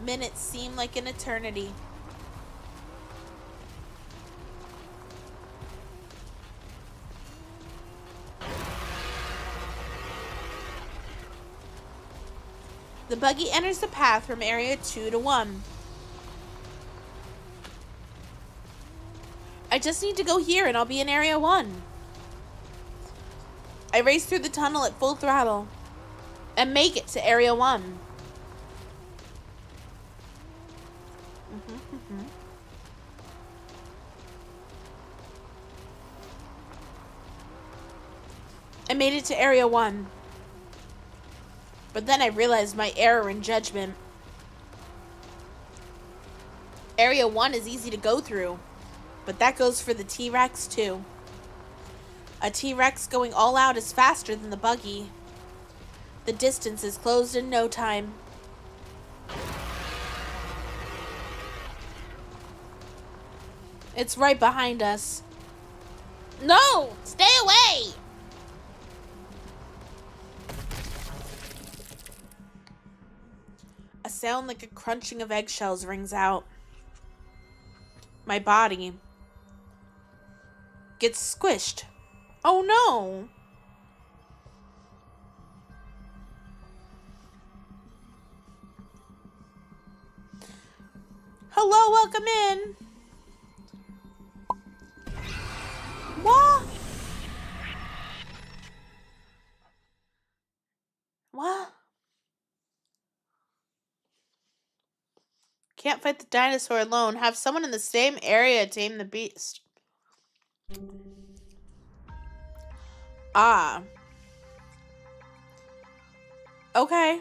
Minutes seem like an eternity. The buggy enters the path from area 2 to 1. I just need to go here and I'll be in area 1. I race through the tunnel at full throttle and make it to area 1. I made it to area 1. But then I realized my error in judgment. Area 1 is easy to go through, but that goes for the T-Rex too. A T-Rex going all out is faster than the buggy. The distance is closed in no time. It's right behind us. No! Stay away! A sound like a crunching of eggshells rings out. My body gets squished. Oh no! Hello, welcome in. What? What? Can't fight the dinosaur alone. Have someone in the same area tame the beast. Ah. Okay.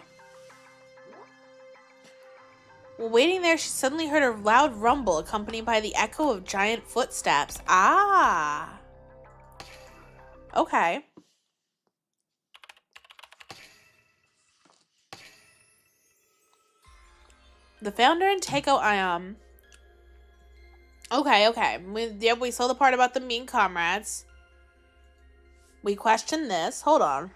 While waiting there, she suddenly heard a loud rumble accompanied by the echo of giant footsteps. Ah. Okay. The founder and Takeo Ion. Okay. We saw the part about them being comrades. We questioned this. Hold on.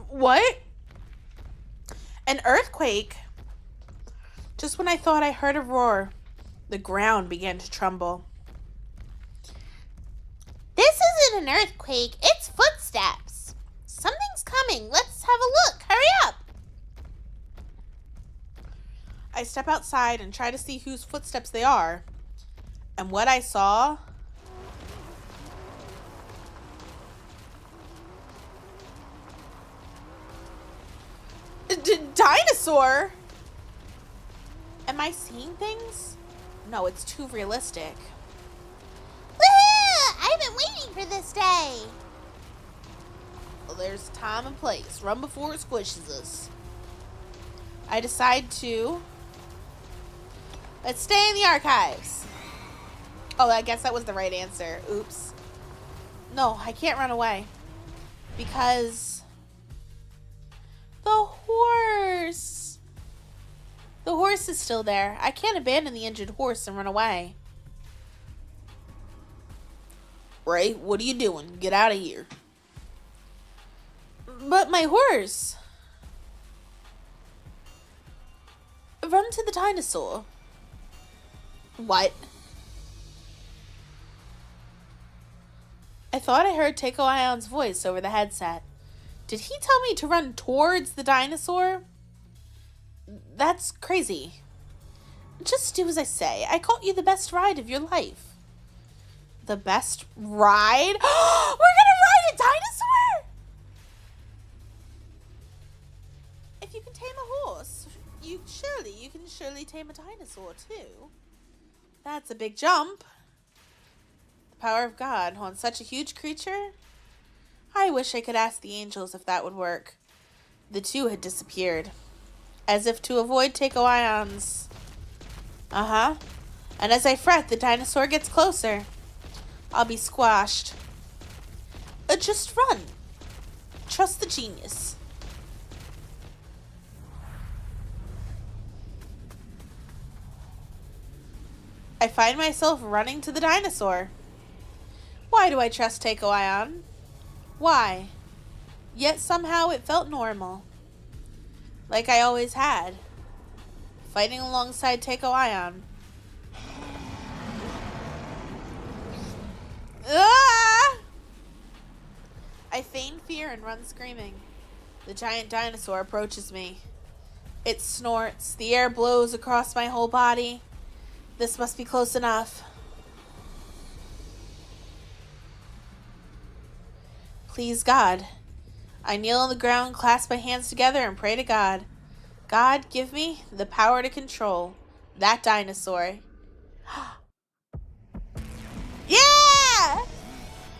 What? An earthquake? Just when I thought I heard a roar, the ground began to tremble. This isn't an earthquake, it's footsteps. Something's coming. Let's have a look. Hurry up. I step outside and try to see whose footsteps they are. And what I saw... Dinosaur? Am I seeing things? No, it's too realistic. Woohoo! I've been waiting for this day. Well, there's time and place. Run before it squishes us. I decide to... Let's stay in the archives. Oh, I guess that was the right answer. Oops. No, I can't run away. Because... the horse. The horse is still there. I can't abandon the injured horse and run away. Ray, what are you doing? Get out of here. But my horse. Run to the dinosaur. What? I thought I heard Takeo Ion's voice over the headset. Did he tell me to run towards the dinosaur? That's crazy. Just do as I say. I caught you the best ride of your life. The best ride? We're gonna ride a dinosaur? If you can tame a horse, you can surely tame a dinosaur too. That's a big jump. The power of God on such a huge creature? I wish I could ask the angels if that would work. The two had disappeared. As if to avoid Takeo Ion's. And as I fret, the dinosaur gets closer. I'll be squashed. Just run. Trust the genius. I find myself running to the dinosaur. Why do I trust Takeo Ion? Why? Yet somehow it felt normal. Like I always had. Fighting alongside Takeo Ion. Ah! I feign fear and run screaming. The giant dinosaur approaches me. It snorts. The air blows across my whole body. This must be close enough. Please, God. I kneel on the ground, clasp my hands together, and pray to God. God, give me the power to control that dinosaur. Yeah!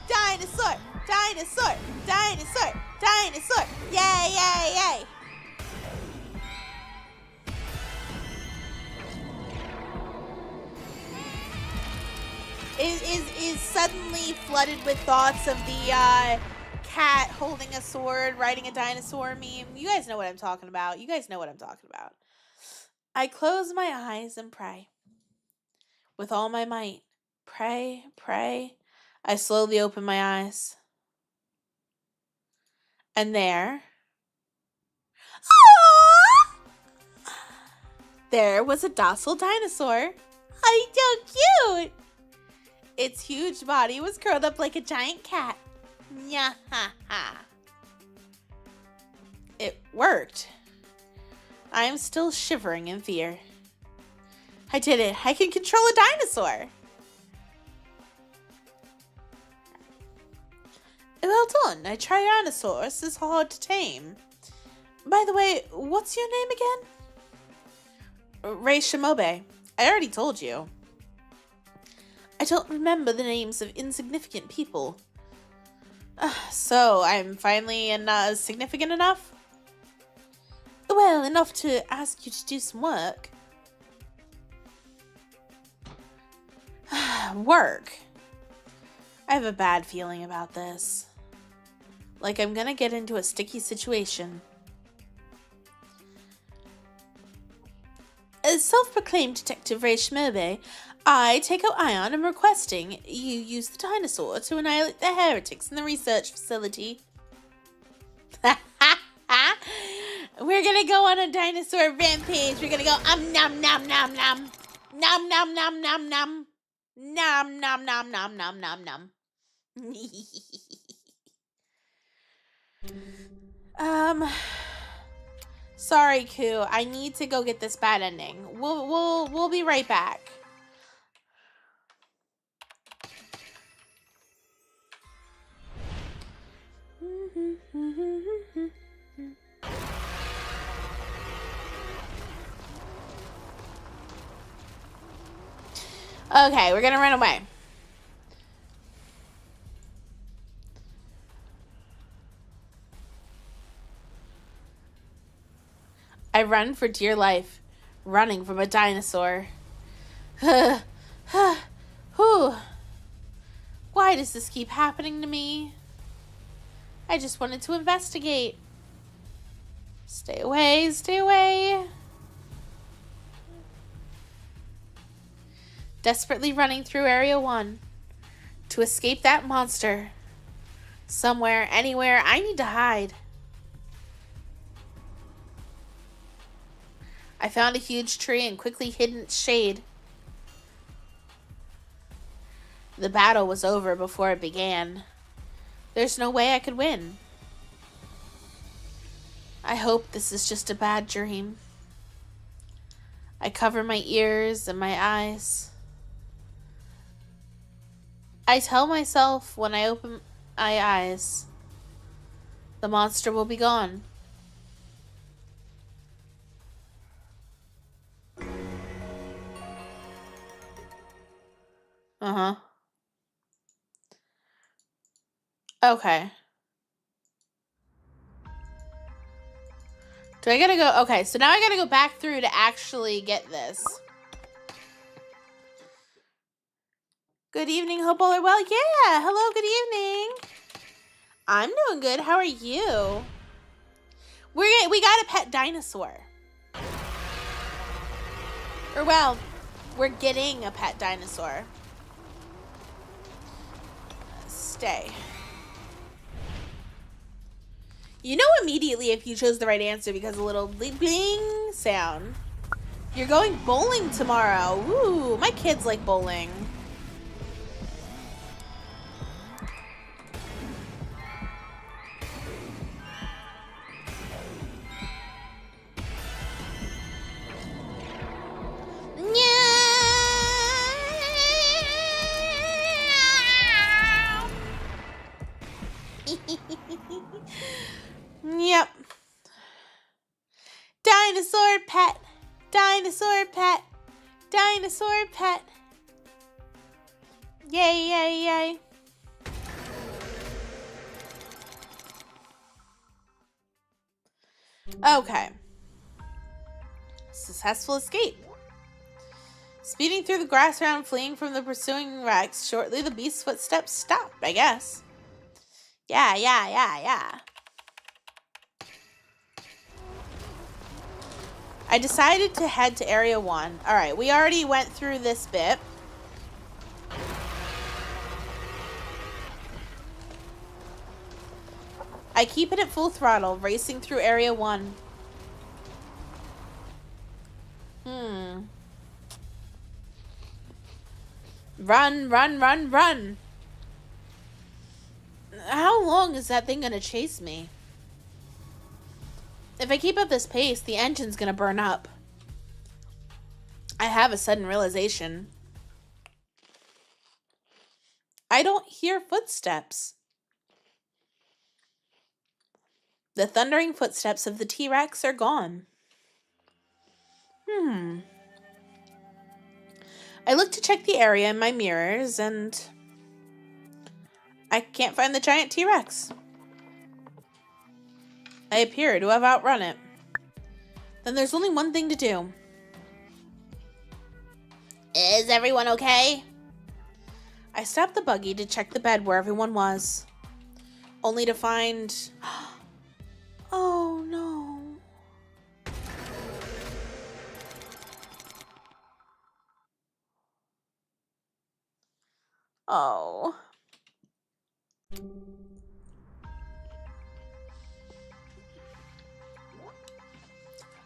Dinosaur! Dinosaur! Dinosaur! Dinosaur! Yay, yay, yay! Is suddenly flooded with thoughts of the cat holding a sword, riding a dinosaur meme. You guys know what I'm talking about. You guys know what I'm talking about. I close my eyes and pray. With all my might. Pray, pray. I slowly open my eyes. And there was a docile dinosaur. Oh, so cute. Its huge body was curled up like a giant cat. Nya-ha-ha. It worked. I am still shivering in fear. I did it. I can control a dinosaur. Well done. A Tyrannosaurus is hard to tame. By the way, what's your name again? Ray Shimobe. I already told you. I don't remember the names of insignificant people. So, I'm finally significant enough? Well, enough to ask you to do some work. Work? I have a bad feeling about this. Like I'm gonna get into a sticky situation. As self-proclaimed Detective Ray Shimobe, I, Takeo Ion, am requesting you use the dinosaur to annihilate the heretics in the research facility. We're gonna go on a dinosaur rampage. We're gonna go nom nom nom nom. Nom nom nom nom nom. Nom nom nom nom nom nom nom. Sorry, Koo. I need to go get this bad ending. We'll be right back. Okay, we're gonna run away. I run for dear life, running from a dinosaur. Why does this keep happening to me? I just wanted to investigate. Stay away, stay away. Desperately running through Area 1 to escape that monster. Somewhere, anywhere, I need to hide. I found a huge tree and quickly hid in its shade. The battle was over before it began. There's no way I could win. I hope this is just a bad dream. I cover my ears and my eyes. I tell myself when I open my eyes, the monster will be gone. Uh-huh. Okay. Do I gotta go? Okay, so now I gotta go back through to actually get this. Good evening, hope all are well. Yeah, hello, good evening. I'm doing good. How are you? We got a pet dinosaur. Or well, We're getting a pet dinosaur. Stay. You know immediately if you chose the right answer because a little bling bling sound. You're going bowling tomorrow. Ooh, my kids like bowling. Yep. Dinosaur pet. Dinosaur pet. Dinosaur pet. Yay, yay, yay. Okay. Successful escape. Speeding through the grassland, fleeing from the pursuing Rex. Shortly, the beast's footsteps stopped, I guess. Yeah. I decided to head to Area 1. Alright, we already went through this bit. I keep it at full throttle, racing through Area 1. Run. How long is that thing gonna chase me? If I keep up this pace, the engine's gonna burn up. I have a sudden realization. I don't hear footsteps. The thundering footsteps of the T-Rex are gone. I look to check the area in my mirrors, and I can't find the giant T-Rex. I appear to have outrun it. Then there's only one thing to do. Is everyone okay? I stopped the buggy to check the bed where everyone was, only to find... Oh no. Oh.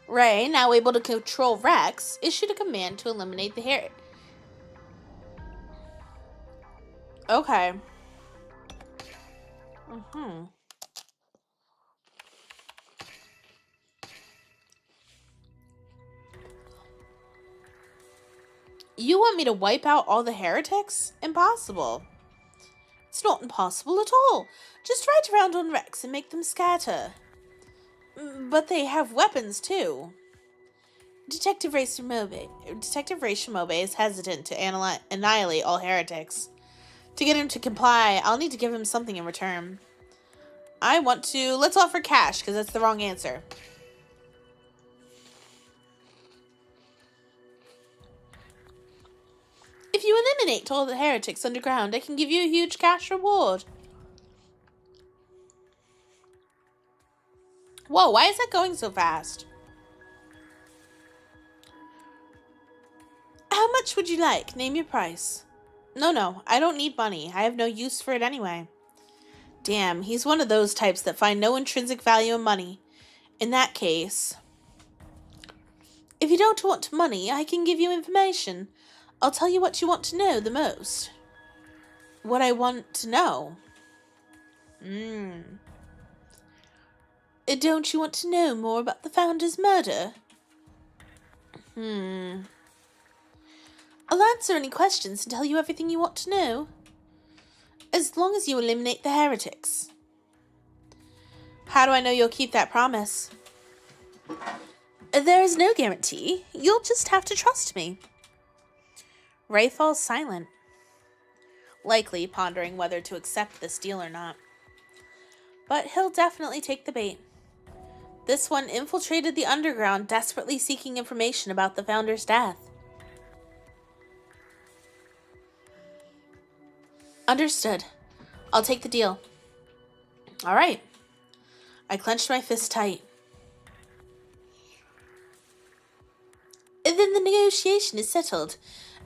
Ray, now able to control Rex, issued a command to eliminate the hair. Okay. You want me to wipe out all the heretics? Impossible. It's not impossible at all. Just ride around on Rex and make them scatter. But they have weapons too. Detective Ray Shimobe is hesitant to annihilate all heretics. To get him to comply, I'll need to give him something in return. Let's offer cash, because that's the wrong answer. If you eliminate all the heretics underground, I can give you a huge cash reward. Whoa, why is that going so fast? How much would you like? Name your price. No, I don't need money. I have no use for it anyway. Damn, he's one of those types that find no intrinsic value in money. In that case... If you don't want money, I can give you information. I'll tell you what you want to know the most. What I want to know? Don't you want to know more about the Founder's murder? I'll answer any questions and tell you everything you want to know. As long as you eliminate the heretics. How do I know you'll keep that promise? There is no guarantee. You'll just have to trust me. Ray falls silent, likely pondering whether to accept this deal or not. But he'll definitely take the bait. This one infiltrated the underground, desperately seeking information about the Founder's death. Understood. I'll take the deal. All right. I clenched my fist tight. then the negotiation is settled.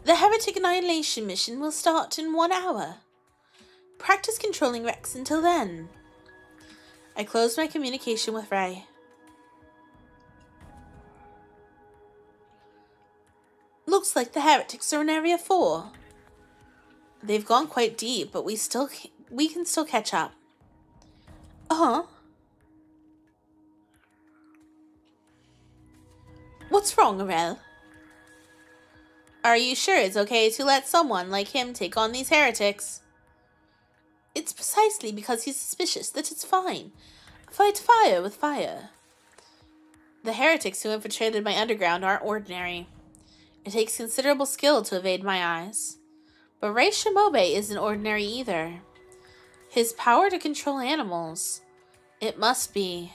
The heretic annihilation mission will start in 1 hour. Practice controlling Rex until then. I closed my communication with Ray. Looks like the heretics are in Area 4. They've gone quite deep, but we can still catch up. Uh-huh. What's wrong, Aurel? Are you sure it's okay to let someone like him take on these heretics? It's precisely because he's suspicious that it's fine. Fight fire with fire. The heretics who infiltrated my underground aren't ordinary. It takes considerable skill to evade my eyes. But Ray Shimobe isn't ordinary either. His power to control animals. It must be.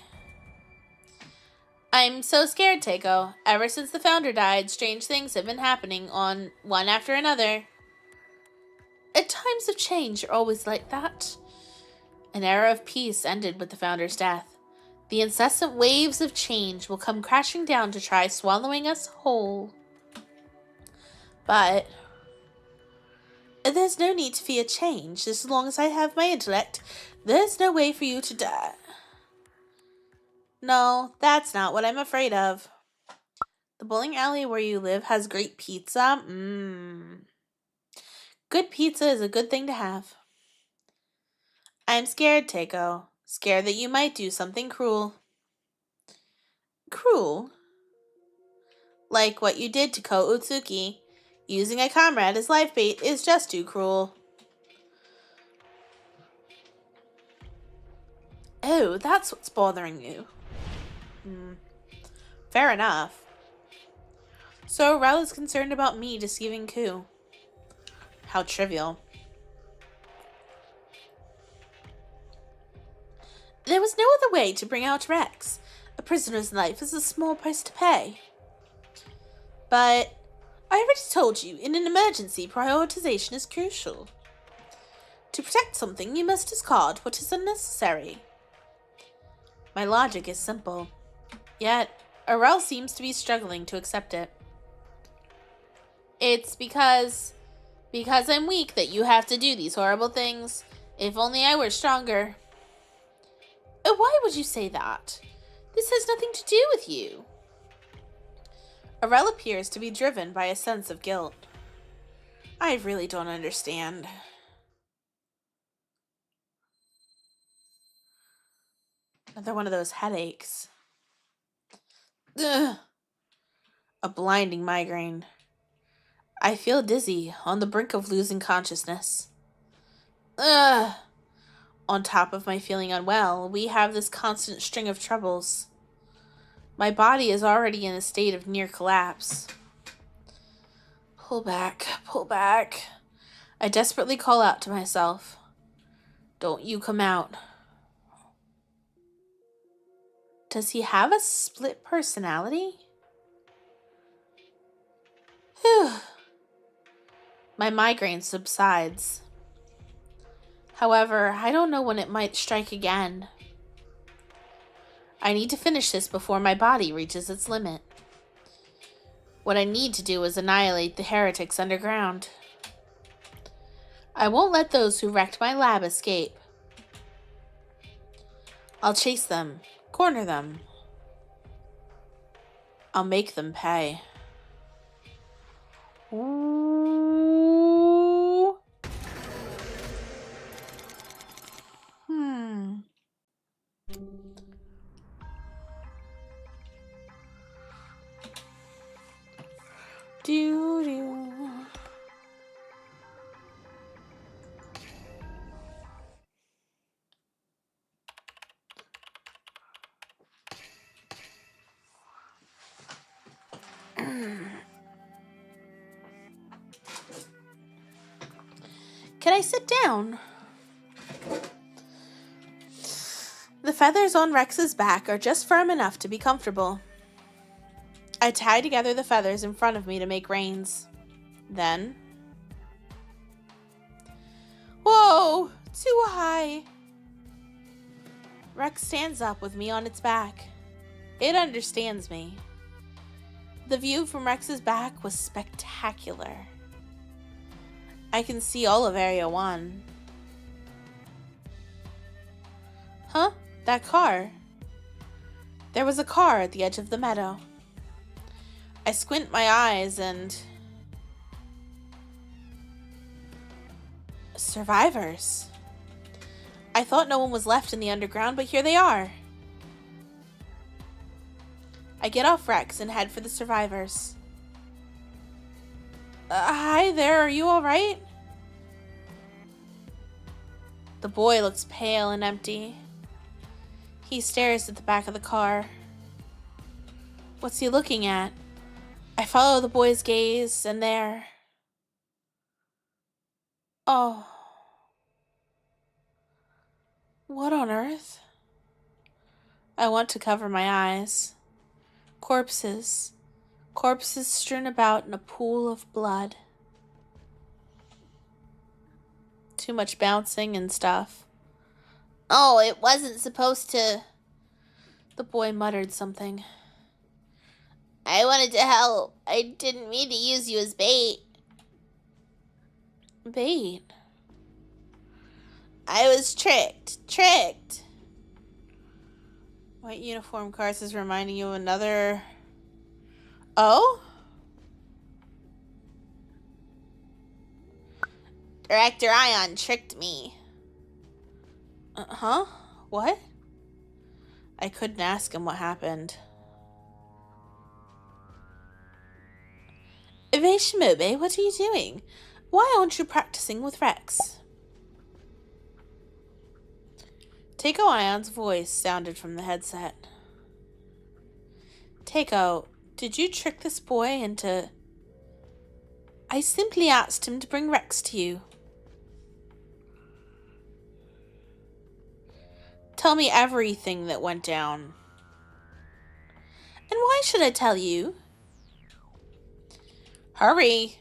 I'm so scared, Teiko. Ever since the founder died, strange things have been happening on one after another. At times of change are always like that. An era of peace ended with the founder's death. The incessant waves of change will come crashing down to try swallowing us whole. But there's no need to fear change. As long as I have my intellect, there's no way for you to die. No, that's not what I'm afraid of. The bowling alley where you live has great pizza. Good pizza is a good thing to have. I'm scared, Teiko. Scared that you might do something cruel. Cruel? Like what you did to Ko Utsuki. Using a comrade as life bait is just too cruel. Oh, that's what's bothering you. Fair enough. So Rel is concerned about me deceiving Ku. How trivial. There was no other way to bring out Rex. A prisoner's life is a small price to pay. But I already told you, in an emergency, prioritization is crucial. To protect something, you must discard what is unnecessary. My logic is simple. Yet, Aurel seems to be struggling to accept it. It's because I'm weak that you have to do these horrible things. If only I were stronger. Why would you say that? This has nothing to do with you. Aurel appears to be driven by a sense of guilt. I really don't understand. Another one of those headaches. Ugh. A blinding migraine. I feel dizzy, on the brink of losing consciousness. Ugh. On top of my feeling unwell, we have this constant string of troubles. My body is already in a state of near collapse. Pull back, pull back. I desperately call out to myself. Don't you come out. Does he have a split personality? Whew. My migraine subsides. However, I don't know when it might strike again. I need to finish this before my body reaches its limit. What I need to do is annihilate the heretics underground. I won't let those who wrecked my lab escape. I'll chase them, corner them. I'll make them pay. Ooh. Do. Can I sit down? The feathers on Rex's back are just firm enough to be comfortable. I tie together the feathers in front of me to make reins. Then... Whoa! Too high! Rex stands up with me on its back. It understands me. The view from Rex's back was spectacular. I can see all of Area 1. Huh? That car. There was a car at the edge of the meadow. I squint my eyes and... survivors. I thought no one was left in the underground, but here they are. I get off Rex and head for the survivors. Hi there, are you alright? The boy looks pale and empty. He stares at the back of the car. What's he looking at? I follow the boy's gaze, and there... Oh. What on earth? I want to cover my eyes. Corpses. Corpses strewn about in a pool of blood. Too much bouncing and stuff. Oh, it wasn't supposed to... The boy muttered something. I wanted to help. I didn't mean to use you as bait. Bait? I was tricked. Tricked. White uniform cars is reminding you of another... Oh? Director Ion tricked me. Huh? What? I couldn't ask him what happened. Shimobe, what are you doing? Why aren't you practicing with Rex? Takeo Ion's voice sounded from the headset. Takeo, did you trick this boy into... I simply asked him to bring Rex to you. Tell me everything that went down. And why should I tell you? Hurry!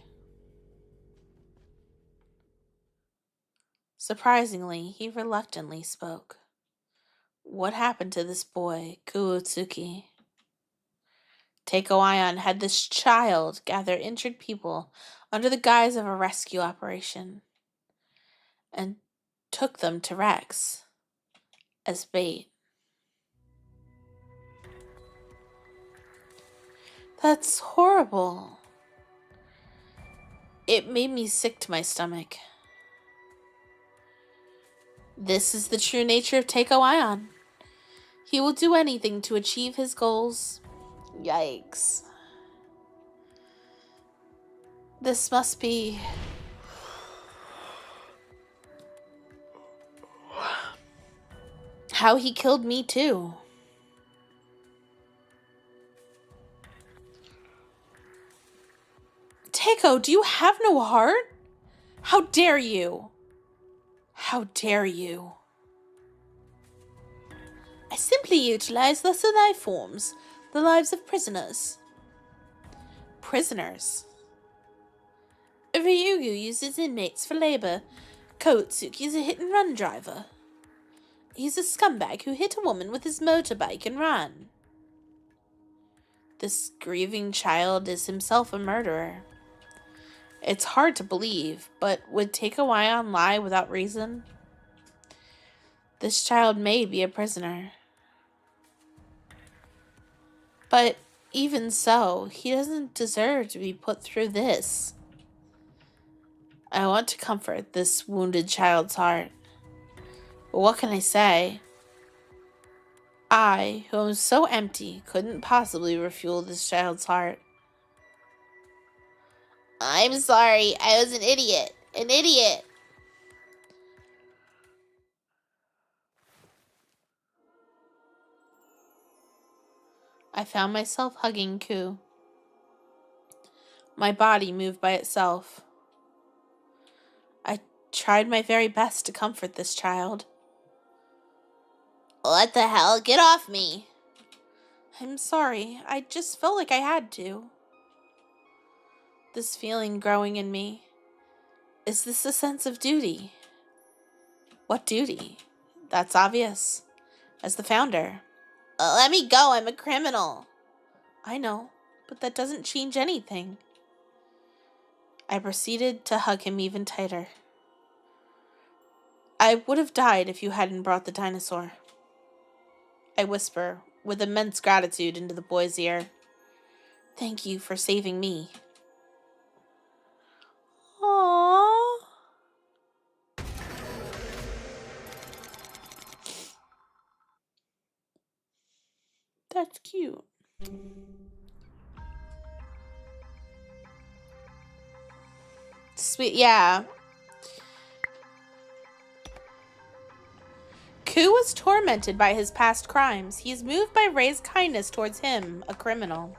Surprisingly, he reluctantly spoke. What happened to this boy, Kuotsuki? Takeo Ion had this child gather injured people under the guise of a rescue operation and took them to Rex as bait. That's horrible. It made me sick to my stomach. This is the true nature of Takeo Ion. He will do anything to achieve his goals. Yikes. This must be... how he killed me too. Takeo, do you have no heart? How dare you? How dare you? I simply utilize lesser life forms, the lives of prisoners. Prisoners? Ryugu uses inmates for labor. Kootsuki is a hit-and-run driver. He's a scumbag who hit a woman with his motorbike and ran. This grieving child is himself a murderer. It's hard to believe, but would Takeo Ion lie without reason? This child may be a prisoner. But even so, he doesn't deserve to be put through this. I want to comfort this wounded child's heart. But what can I say? I, who am so empty, couldn't possibly refuel this child's heart. I'm sorry, I was an idiot. An idiot. I found myself hugging Ku. My body moved by itself. I tried my very best to comfort this child. What the hell? Get off me! I'm sorry, I just felt like I had to. This feeling growing in me. Is this a sense of duty? What duty? That's obvious. As the founder. Let me go, I'm a criminal. I know. but that doesn't change anything. I proceeded to hug him even tighter. I would have died if you hadn't brought the dinosaur. I whisper, with immense gratitude, into the boy's ear. Thank you for saving me. Aww. That's cute. Sweet, yeah. Ku was tormented by his past crimes. He is moved by Ray's kindness towards him, a criminal.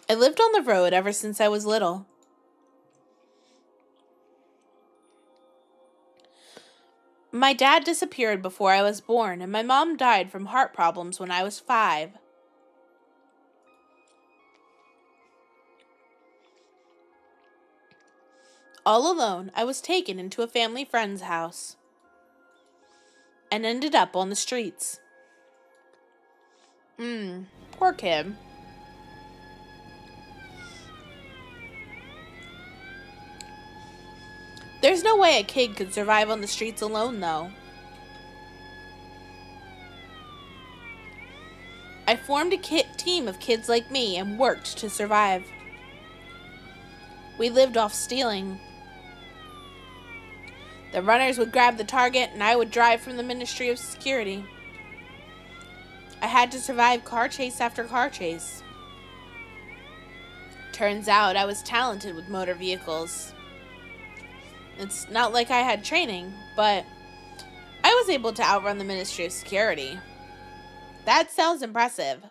I lived on the road ever since I was little. My dad disappeared before I was born, and my mom died from heart problems when I was 5. All alone, I was taken into a family friend's house and ended up on the streets. Poor kid. There's no way a kid could survive on the streets alone, though. I formed a team of kids like me and worked to survive. We lived off stealing. The runners would grab the target and I would drive from the Ministry of Security. I had to survive car chase after car chase. Turns out I was talented with motor vehicles. It's not like I had training, but I was able to outrun the Ministry of Security. That sounds impressive.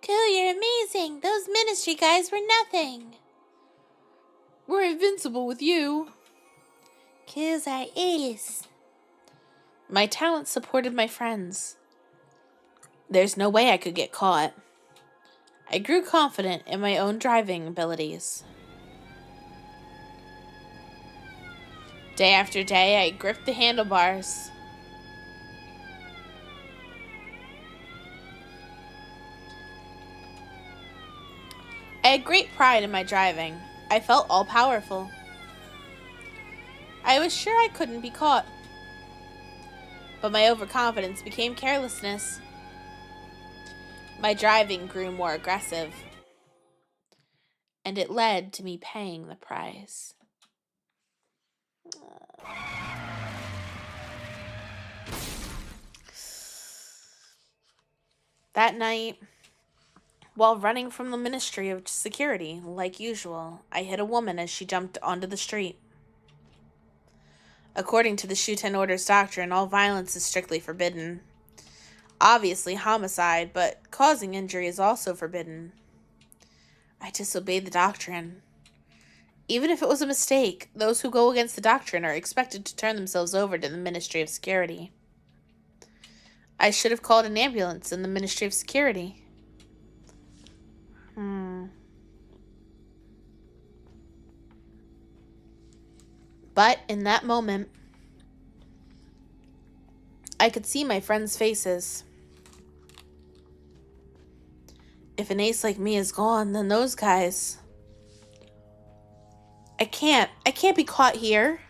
Cool, you're amazing. Those Ministry guys were nothing. We're invincible with you. Cool's our ace. My talent supported my friends. There's no way I could get caught. I grew confident in my own driving abilities. Day after day, I gripped the handlebars. I had great pride in my driving. I felt all-powerful. I was sure I couldn't be caught. But my overconfidence became carelessness. My driving grew more aggressive. And it led to me paying the price. That night, while running from the Ministry of Security, like usual, I hit a woman as she jumped onto the street. According to the SHUTEN Order's doctrine, all violence is strictly forbidden. Obviously homicide, but causing injury is also forbidden. I disobeyed the doctrine. Even if it was a mistake, those who go against the doctrine are expected to turn themselves over to the Ministry of Security. I should have called an ambulance in the Ministry of Security. But in that moment, I could see my friends' faces. If an ace like me is gone, then those guys... I can't be caught here.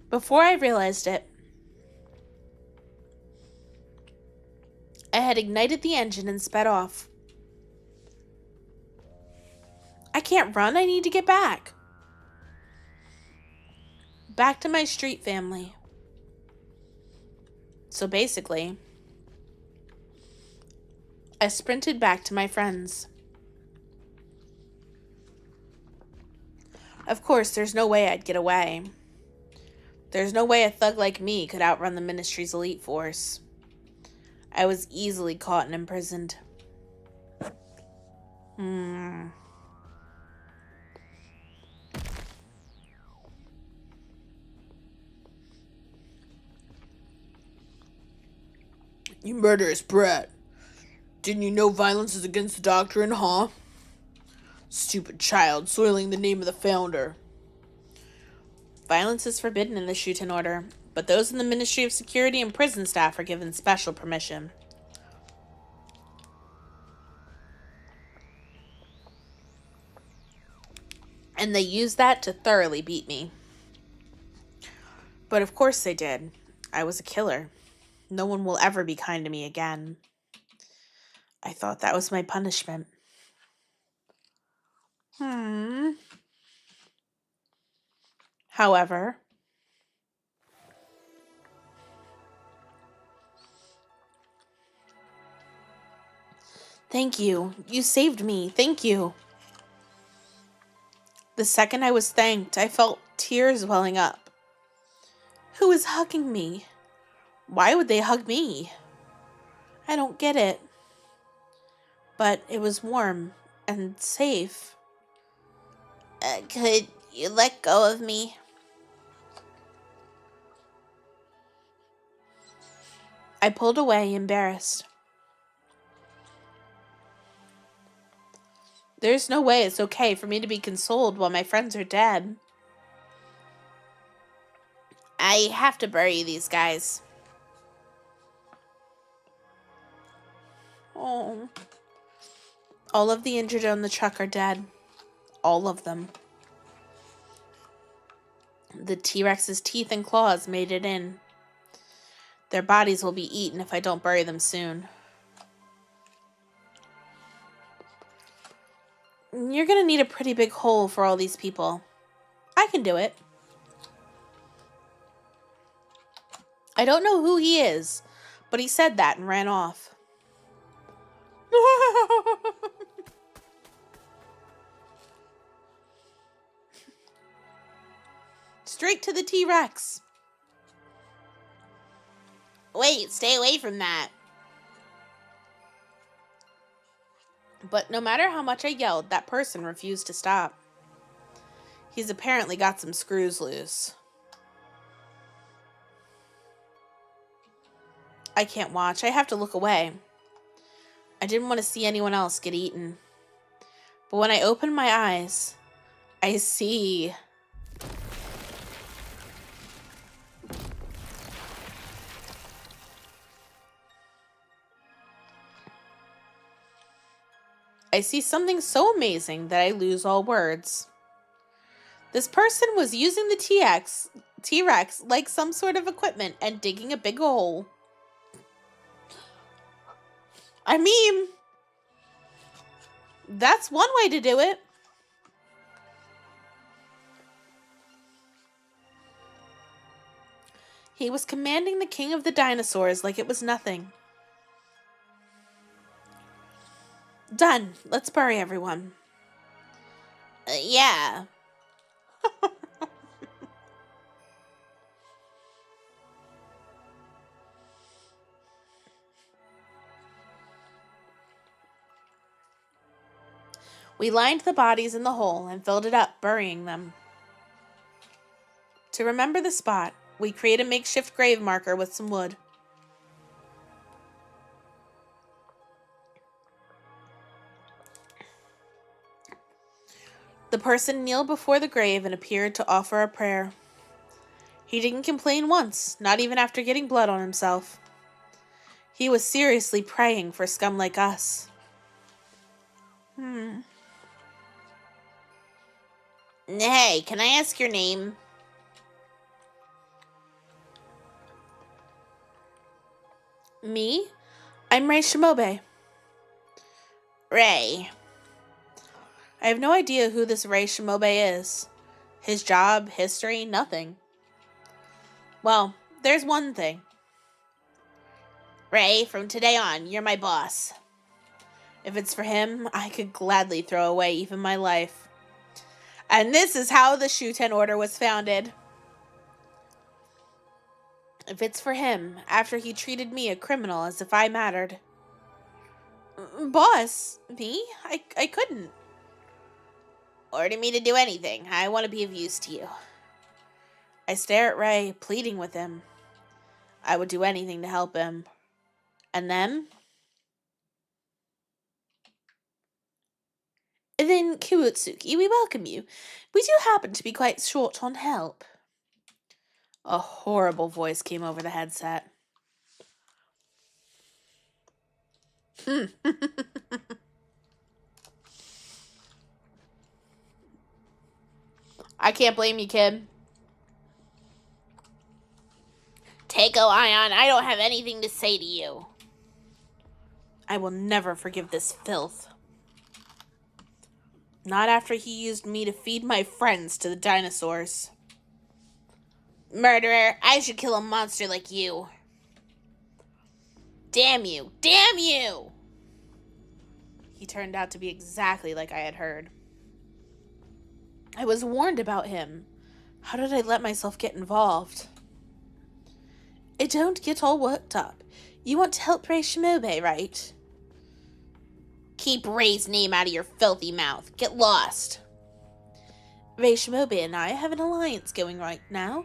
Before I realized it, I had ignited the engine and sped off. I can't run, I need to get back. Back to my street family. So basically, I sprinted back to my friends. Of course, there's no way I'd get away. There's no way a thug like me could outrun the Ministry's elite force. I was easily caught and imprisoned. You murderous brat. Didn't you know violence is against the doctrine, huh? Stupid child, soiling the name of the founder. Violence is forbidden in the SHUTEN order, but those in the Ministry of Security and prison staff are given special permission. And they used that to thoroughly beat me. But of course they did. I was a killer. No one will ever be kind to me again. I thought that was my punishment. However, thank you. You saved me. Thank you. The second I was thanked, I felt tears welling up. Who is hugging me? Why would they hug me? I don't get it. But it was warm and safe. Could you let go of me? I pulled away, embarrassed. There's no way it's okay for me to be consoled while my friends are dead. I have to bury these guys. Oh. All of the injured on the truck are dead. All of them. The T-Rex's teeth and claws made it in. Their bodies will be eaten if I don't bury them soon. You're gonna need a pretty big hole for all these people. I can do it. I don't know who he is, but he said that and ran off. Straight to the T-Rex. Wait, stay away from that. But no matter how much I yelled, that person refused to stop. He's apparently got some screws loose. I can't watch. I have to look away. I didn't want to see anyone else get eaten. But when I open my eyes, I see... I see something so amazing that I lose all words. This person was using the T-Rex like some sort of equipment and digging a big hole. I mean, that's one way to do it. He was commanding the king of the dinosaurs like it was nothing. Done. Let's bury everyone. Yeah. We lined the bodies in the hole and filled it up, burying them. To remember the spot, we create a makeshift grave marker with some wood. The person kneeled before the grave and appeared to offer a prayer. He didn't complain once, not even after getting blood on himself. He was seriously praying for scum like us. Hey, can I ask your name? Me? I'm Ray Shimobe. Ray. I have no idea who this Ray Shimobe is. His job, history, nothing. Well, there's one thing. Ray, from today on, you're my boss. If it's for him, I could gladly throw away even my life. And this is how the SHUTEN order was founded. If it's for him, after he treated me, a criminal, as if I mattered. Boss? Me? I couldn't. Order me to do anything. I want to be of use to you. I stare at Ray, pleading with him. I would do anything to help him. And then Kuotsuki, we welcome you. We do happen to be quite short on help. A horrible voice came over the headset. I can't blame you, kid. Takeo Ion, I don't have anything to say to you. I will never forgive this filth. Not after he used me to feed my friends to the dinosaurs. Murderer, I should kill a monster like you. Damn you! Damn you! He turned out to be exactly like I had heard. I was warned about him. How did I let myself get involved? Don't get all worked up. You want to help Rei Shimobe, right? Keep Rei's name out of your filthy mouth. Get lost. Rei Shimobe and I have an alliance going right now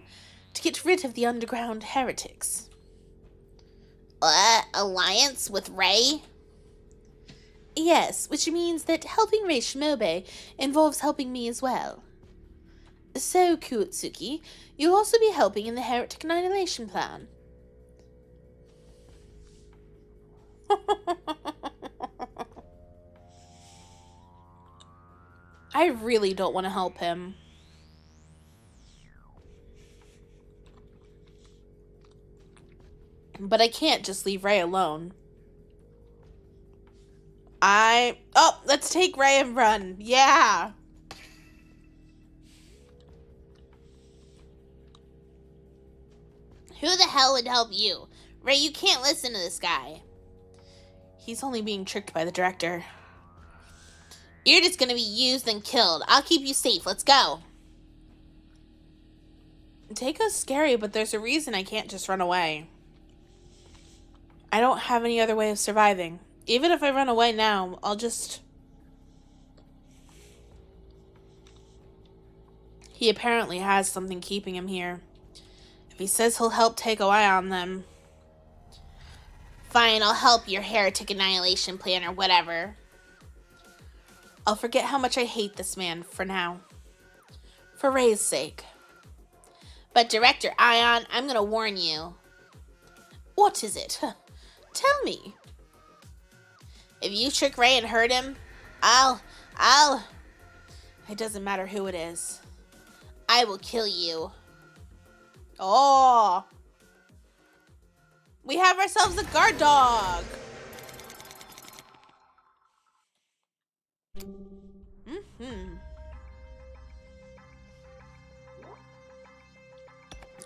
to get rid of the underground heretics. Alliance with Rei? Yes, which means that helping Rei Shimobe involves helping me as well. So, Kuotsuki, you'll also be helping in the heretic annihilation plan. I really don't want to help him. But I can't just leave Rei alone. Oh, let's take Rei and run. Yeah. Who the hell would help you? Rei, you can't listen to this guy. He's only being tricked by the director. You're just gonna be used and killed. I'll keep you safe. Let's go. Takeo's scary, but there's a reason I can't just run away. I don't have any other way of surviving. Even if I run away now, I'll just... He apparently has something keeping him here. If he says he'll help take away on them... Fine, I'll help your heretic annihilation plan or whatever. I'll forget how much I hate this man for now. For Rei's sake. But Director Ion, I'm gonna warn you. What is it? Tell me. If you trick Rei and hurt him, I'll... It doesn't matter who it is. I will kill you. Oh. We have ourselves a guard dog.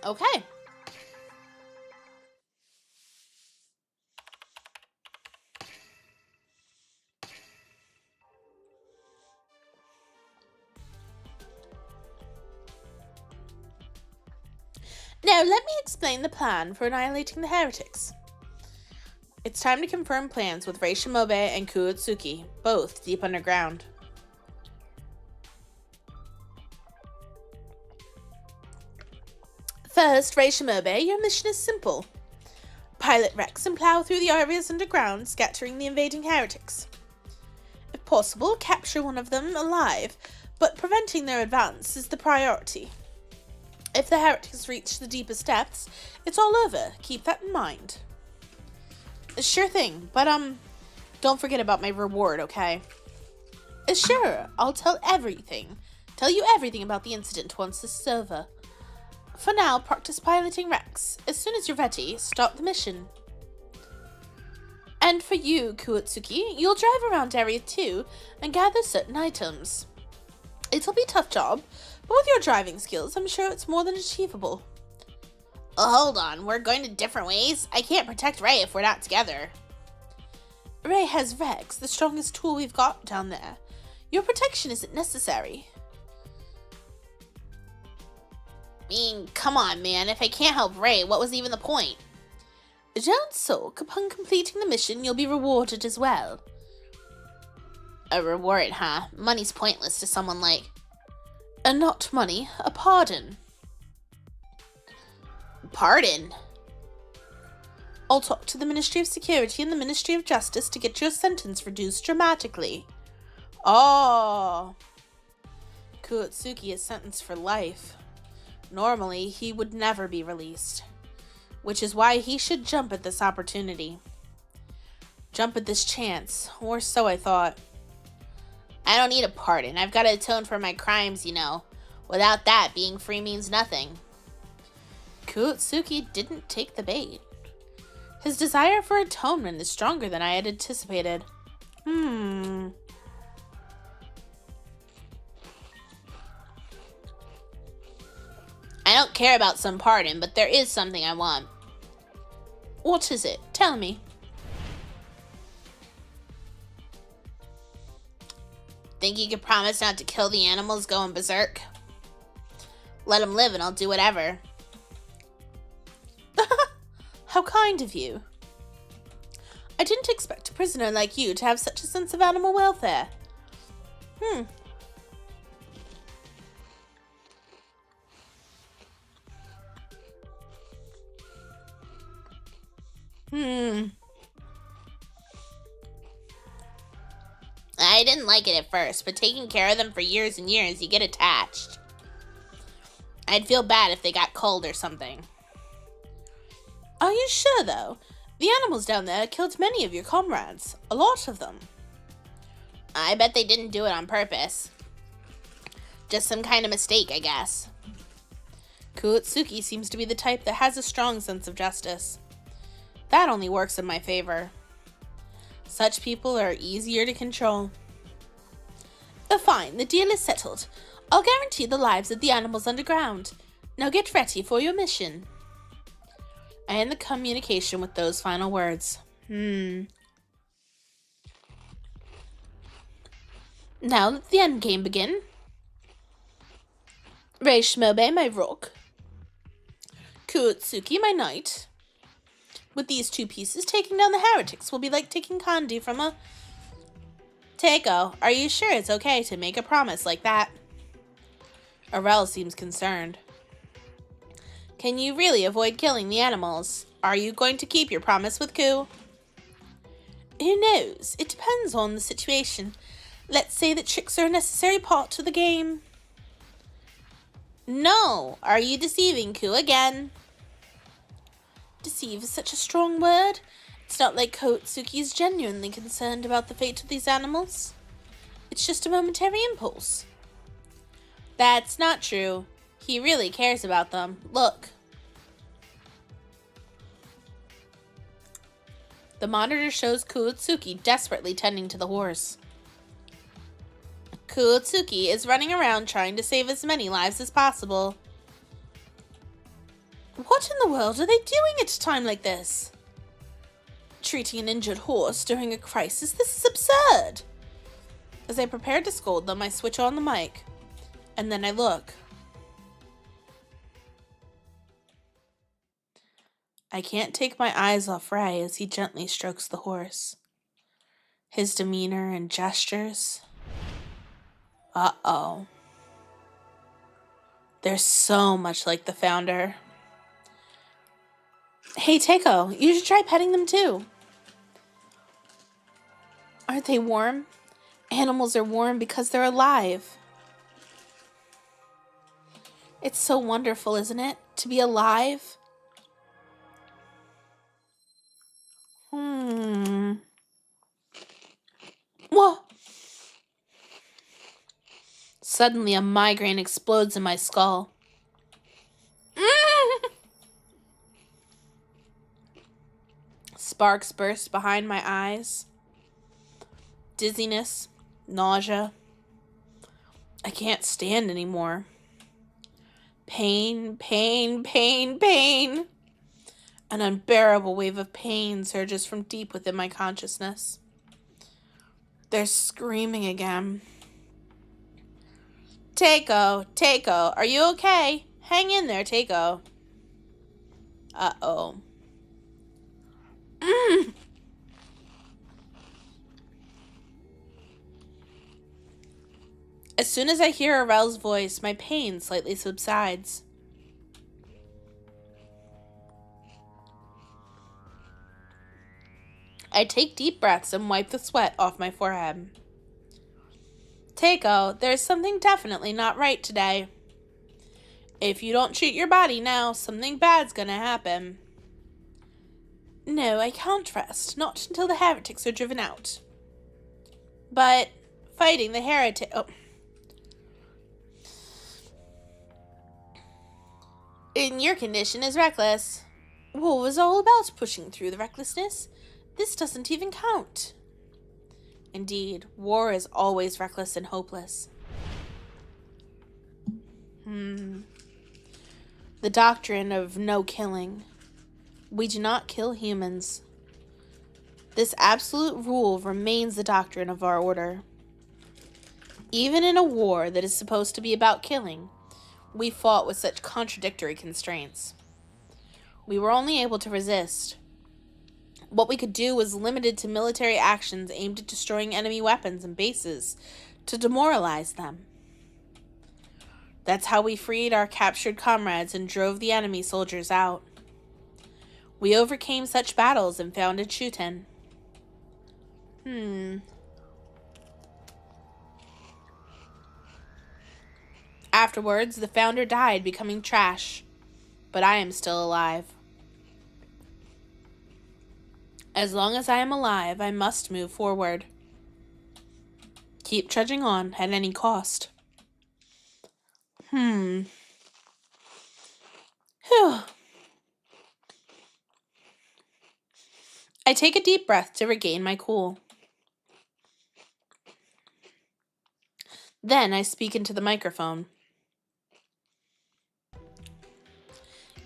Okay. Now, let me explain the plan for annihilating the heretics. It's time to confirm plans with Rei Shimobe and Kuotsuki, both deep underground. First, Rei Shimobe, your mission is simple. Pilot Rex and plow through the areas underground, scattering the invading heretics. If possible, capture one of them alive, but preventing their advance is the priority. If the heretics reach the deepest depths, it's all over. Keep that in mind. Sure thing, but don't forget about my reward, okay? Sure, I'll tell you everything about the incident once this is over. For now, practice piloting Rex. As soon as you're ready, start the mission. And for you, Kuotsuki, you'll drive around Area 2 and gather certain items. It'll be a tough job, but with your driving skills, I'm sure it's more than achievable. Hold on, we're going to different ways? I can't protect Rei if we're not together. Rei has Rex, the strongest tool we've got down there. Your protection isn't necessary. I mean, come on, man. If I can't help Ray, what was even the point? Don't sulk. Upon completing the mission, you'll be rewarded as well. A reward, huh? Money's pointless to someone like... not money, a pardon. Pardon? I'll talk to the Ministry of Security and the Ministry of Justice to get your sentence reduced dramatically. Oh. Kuotsuki is sentenced for life. Normally, he would never be released. Which is why he should jump at this opportunity. Jump at this chance, or so I thought. I don't need a pardon. I've got to atone for my crimes, you know. Without that, being free means nothing. Kuotsuki didn't take the bait. His desire for atonement is stronger than I had anticipated. I don't care about some pardon, but there is something I want. What is it? Tell me. Think you could promise not to kill the animals going berserk? Let them live and I'll do whatever. How kind of you. I didn't expect a prisoner like you to have such a sense of animal welfare. I didn't like it at first, but taking care of them for years and years, you get attached. I'd feel bad if they got cold or something. Are you sure, though? The animals down there killed many of your comrades. A lot of them. I bet they didn't do it on purpose. Just some kind of mistake, I guess. Kuotsuki seems to be the type that has a strong sense of justice. That only works in my favor. Such people are easier to control. Oh, fine, the deal is settled. I'll guarantee the lives of the animals underground. Now get ready for your mission. I end the communication with those final words. Now let the end game begin. Rei Shimobe, my rook. Kuotsuki, my knight. With these two pieces, taking down the heretics will be like taking kanji from a... Teiko, are you sure it's okay to make a promise like that? Arel seems concerned. Can you really avoid killing the animals? Are you going to keep your promise with Ku? Who knows? It depends on the situation. Let's say that tricks are a necessary part to the game. No! Are you deceiving Ku again? Deceive is such a strong word. It's not like Kuotsuki is genuinely concerned about the fate of these animals. It's just a momentary impulse. That's not true. He really cares about them. Look. The monitor shows Kuotsuki desperately tending to the horse. Kuotsuki is running around trying to save as many lives as possible. What in the world are they doing at a time like this? Treating an injured horse during a crisis? This is absurd. As I prepare to scold them, I switch on the mic. And then I look. I can't take my eyes off Ray as he gently strokes the horse. His demeanor and gestures. Uh-oh. They're so much like the founder. Hey, Teiko, you should try petting them too. Aren't they warm? Animals are warm because they're alive. It's so wonderful, isn't it? To be alive. Whoa! Suddenly, a migraine explodes in my skull. Sparks burst behind my eyes. Dizziness, nausea. I can't stand anymore. Pain, pain, pain, pain. An unbearable wave of pain surges from deep within my consciousness. They're screaming again. Teiko, are you okay? Hang in there, Takeo. Uh-oh. As soon as I hear Arel's voice, my pain slightly subsides. I take deep breaths and wipe the sweat off my forehead. Takeo, there's something definitely not right today. If you don't treat your body now, something bad's gonna happen. No, I can't rest, not until the heretics are driven out. But fighting the heretic... Oh. In your condition is reckless. War was all about pushing through the recklessness. This doesn't even count. Indeed, war is always reckless and hopeless. The doctrine of no killing. We do not kill humans. This absolute rule remains the doctrine of our order. Even in a war that is supposed to be about killing, we fought with such contradictory constraints. We were only able to resist. What we could do was limited to military actions aimed at destroying enemy weapons and bases to demoralize them. That's how we freed our captured comrades and drove the enemy soldiers out. We overcame such battles and founded SHUTEN. Afterwards, the founder died, becoming trash. But I am still alive. As long as I am alive, I must move forward. Keep trudging on at any cost. Whew. I take a deep breath to regain my cool. Then I speak into the microphone.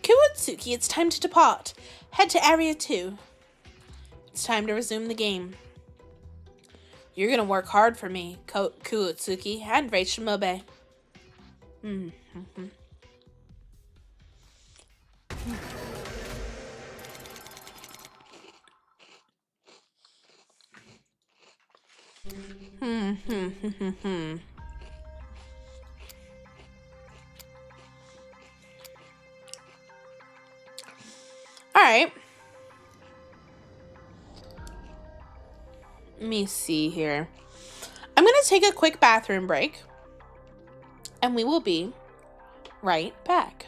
Kuotsuki, it's time to depart. Head to Area 2. It's time to resume the game. You're gonna work hard for me, Kuotsuki, and Rei Shimobe. Alright. Let me see here. I'm going to take a quick bathroom break. And we will be right back.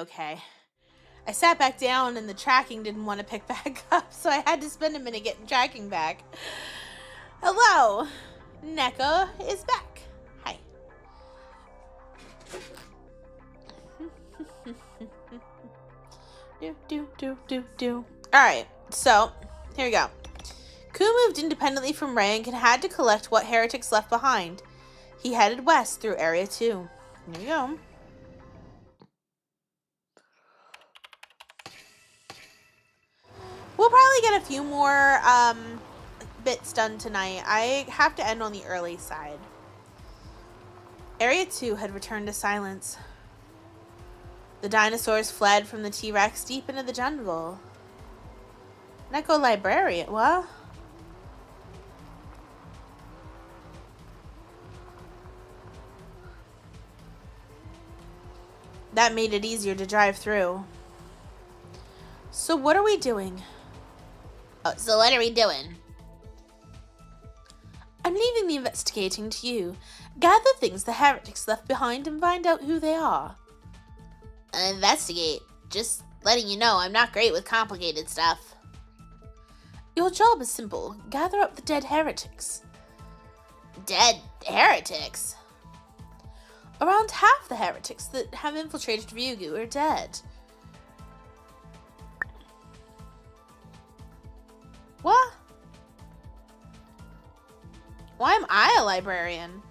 Okay. I sat back down and the tracking didn't want to pick back up, so I had to spend a minute getting tracking back. Hello! Neko is back. Hi. Alright, so, here we go. Ku moved independently from rank and had to collect what heretics left behind. He headed west through Area 2. Here we go. We'll probably get a few more bits done tonight. I have to end on the early side. Area 2 had returned to silence. The dinosaurs fled from the T-Rex deep into the jungle. Neko Librarian, what? That made it easier to drive through. So what are we doing? So what are we doing? I'm leaving the investigating to you. Gather things the heretics left behind and find out who they are. Investigate. Just letting you know I'm not great with complicated stuff. Your job is simple. Gather up the dead heretics. Dead heretics? Around half the heretics that have infiltrated Ryugu are dead. What? Why am I a librarian?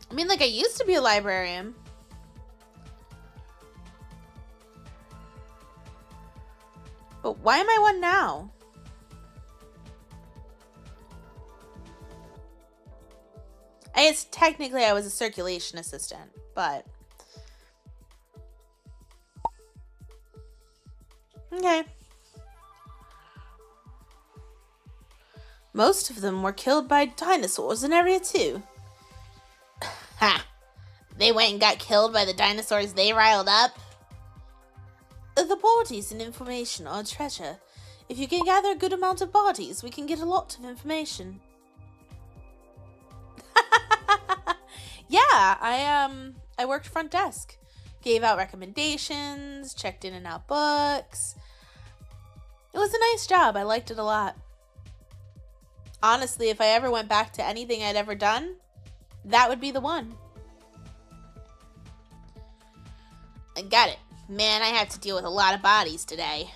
I mean, like, I used to be a librarian. But why am I one now? I guess technically I was a circulation assistant, but... Okay. Most of them were killed by dinosaurs in Area 2. Ha! They went and got killed by the dinosaurs they riled up? The bodies and information are a treasure. If you can gather a good amount of bodies, we can get a lot of information. Yeah, I worked front desk. Gave out recommendations, checked in and out books. It was a nice job. I liked it a lot. Honestly, if I ever went back to anything I'd ever done, that would be the one. I got it. Man, I have to deal with a lot of bodies today.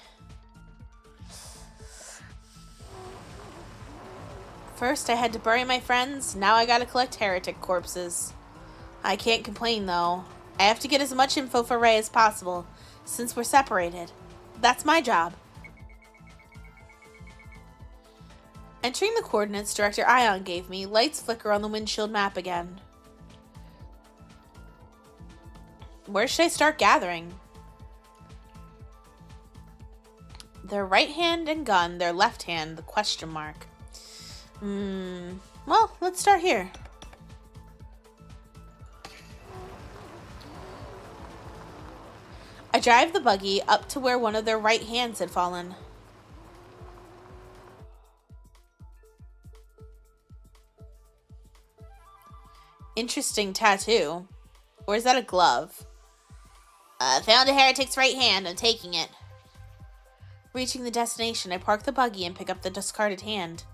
First, I had to bury my friends. Now I gotta collect heretic corpses. I can't complain, though. I have to get as much info for Ray as possible, since we're separated. That's my job. Entering the coordinates Director Ion gave me, lights flicker on the windshield map again. Where should I start gathering? Their right hand and gun, their left hand, the question mark. Well, let's start here. I drive the buggy up to where one of their right hands had fallen. Interesting tattoo. Or is that a glove? Found a heretic's right hand. I'm taking it. Reaching the destination, I park the buggy and pick up the discarded hand.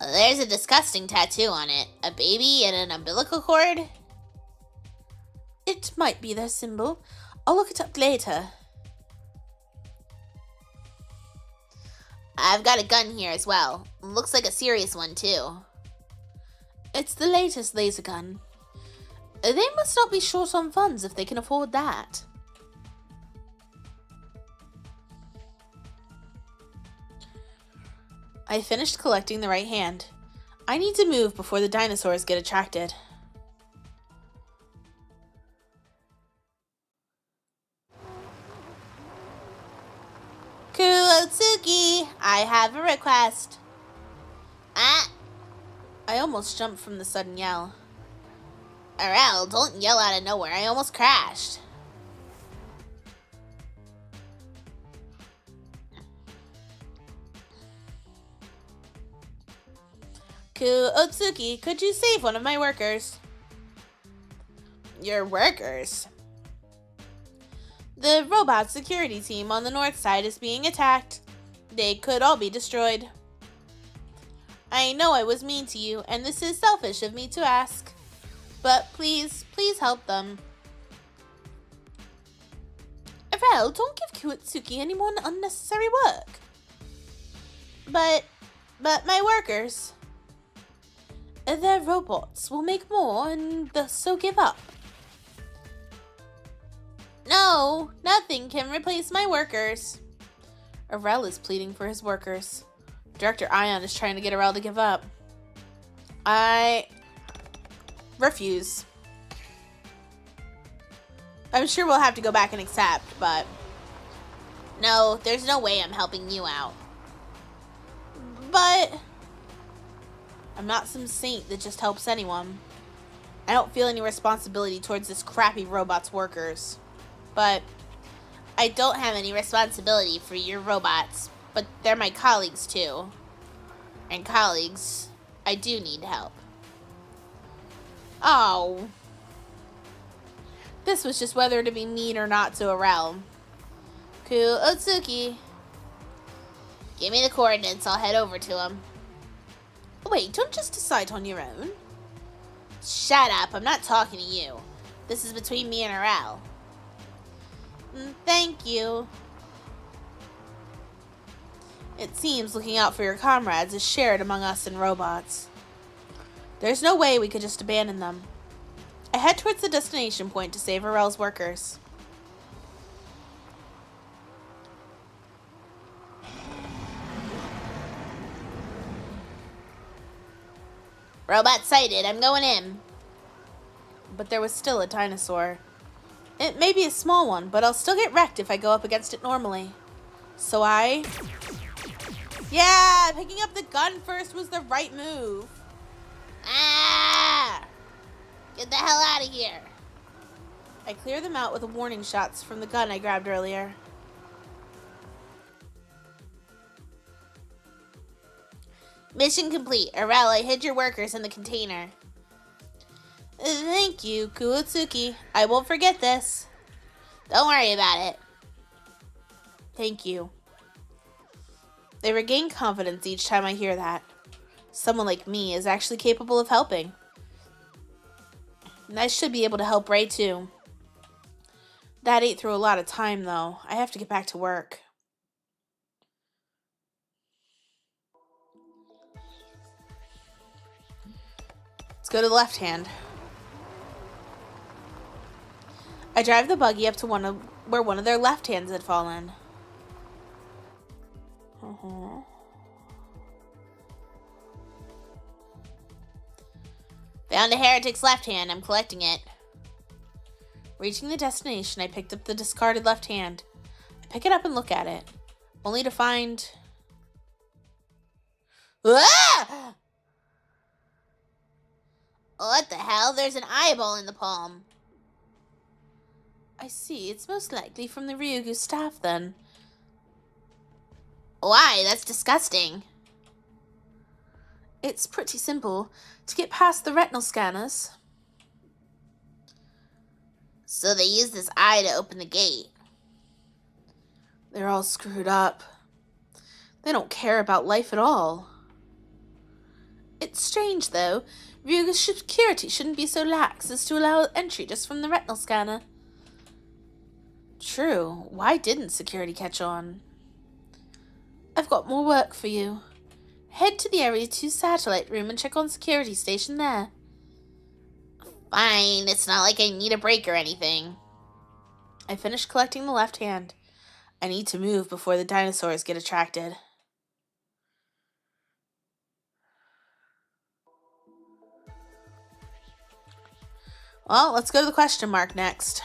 There's a disgusting tattoo on it. A baby and an umbilical cord? It might be their symbol. I'll look it up later. I've got a gun here as well. Looks like a serious one, too. It's the latest laser gun. They must not be short on funds if they can afford that. I finished collecting the right hand. I need to move before the dinosaurs get attracted. Kuotsuki, I have a request. Ah, I almost jumped from the sudden yell. Arel, don't yell out of nowhere. I almost crashed. Otsuki, could you save one of my workers? Your workers? The robot security team on the north side is being attacked. They could all be destroyed. I know I was mean to you, and this is selfish of me to ask. But please help them. Arel, don't give Kuotsuki any more unnecessary work. But my workers. Their robots will make more and thus so give up. No, nothing can replace my workers. Arel is pleading for his workers. Director Ion is trying to get Arel to give up. I refuse. I'm sure we'll have to go back and accept, but... No, there's no way I'm helping you out. But... I'm not some saint that just helps anyone. I don't feel any responsibility towards this crappy robot's workers. But... I don't have any responsibility for your robots, but they're my colleagues too. And colleagues, I do need help. Oh. This was just whether to be mean or not to Arel. Otsuki. Give me the coordinates, I'll head over to him. Wait, don't just decide on your own. Shut up, I'm not talking to you. This is between me and Arel. Thank you. It seems looking out for your comrades is shared among us and robots. There's no way we could just abandon them. I head towards the destination point to save Arel's workers. Robot sighted, I'm going in. But there was still a dinosaur. It may be a small one, but I'll still get wrecked if I go up against it normally. So Yeah, picking up the gun first was the right move. Ah! Get the hell out of here. I clear them out with warning shots from the gun I grabbed earlier. Mission complete. Arel, I hid your workers in the container. Thank you, Kuotsuki. I won't forget this. Don't worry about it. Thank you. They regain confidence each time I hear that. Someone like me is actually capable of helping. And I should be able to help Ray too. That ate through a lot of time though. I have to get back to work. Let's go to the left hand. I drive the buggy up to where one of their left hands had fallen. Found a heretic's left hand. I'm collecting it. Reaching the destination, I picked up the discarded left hand. I pick it up and look at it, only to find... Ah! What the hell? There's an eyeball in the palm. I see. It's most likely from the Ryugu staff, then. Why? That's disgusting. It's pretty simple. To get past the retinal scanners. So they use this eye to open the gate. They're all screwed up. They don't care about life at all. It's strange, though. Ryugu's security shouldn't be so lax as to allow entry just from the retinal scanner. True. Why didn't security catch on? I've got more work for you. Head to the Area 2 satellite room and check on security station there. Fine. It's not like I need a break or anything. I finished collecting the left hand. I need to move before the dinosaurs get attracted. Well, let's go to the question mark next.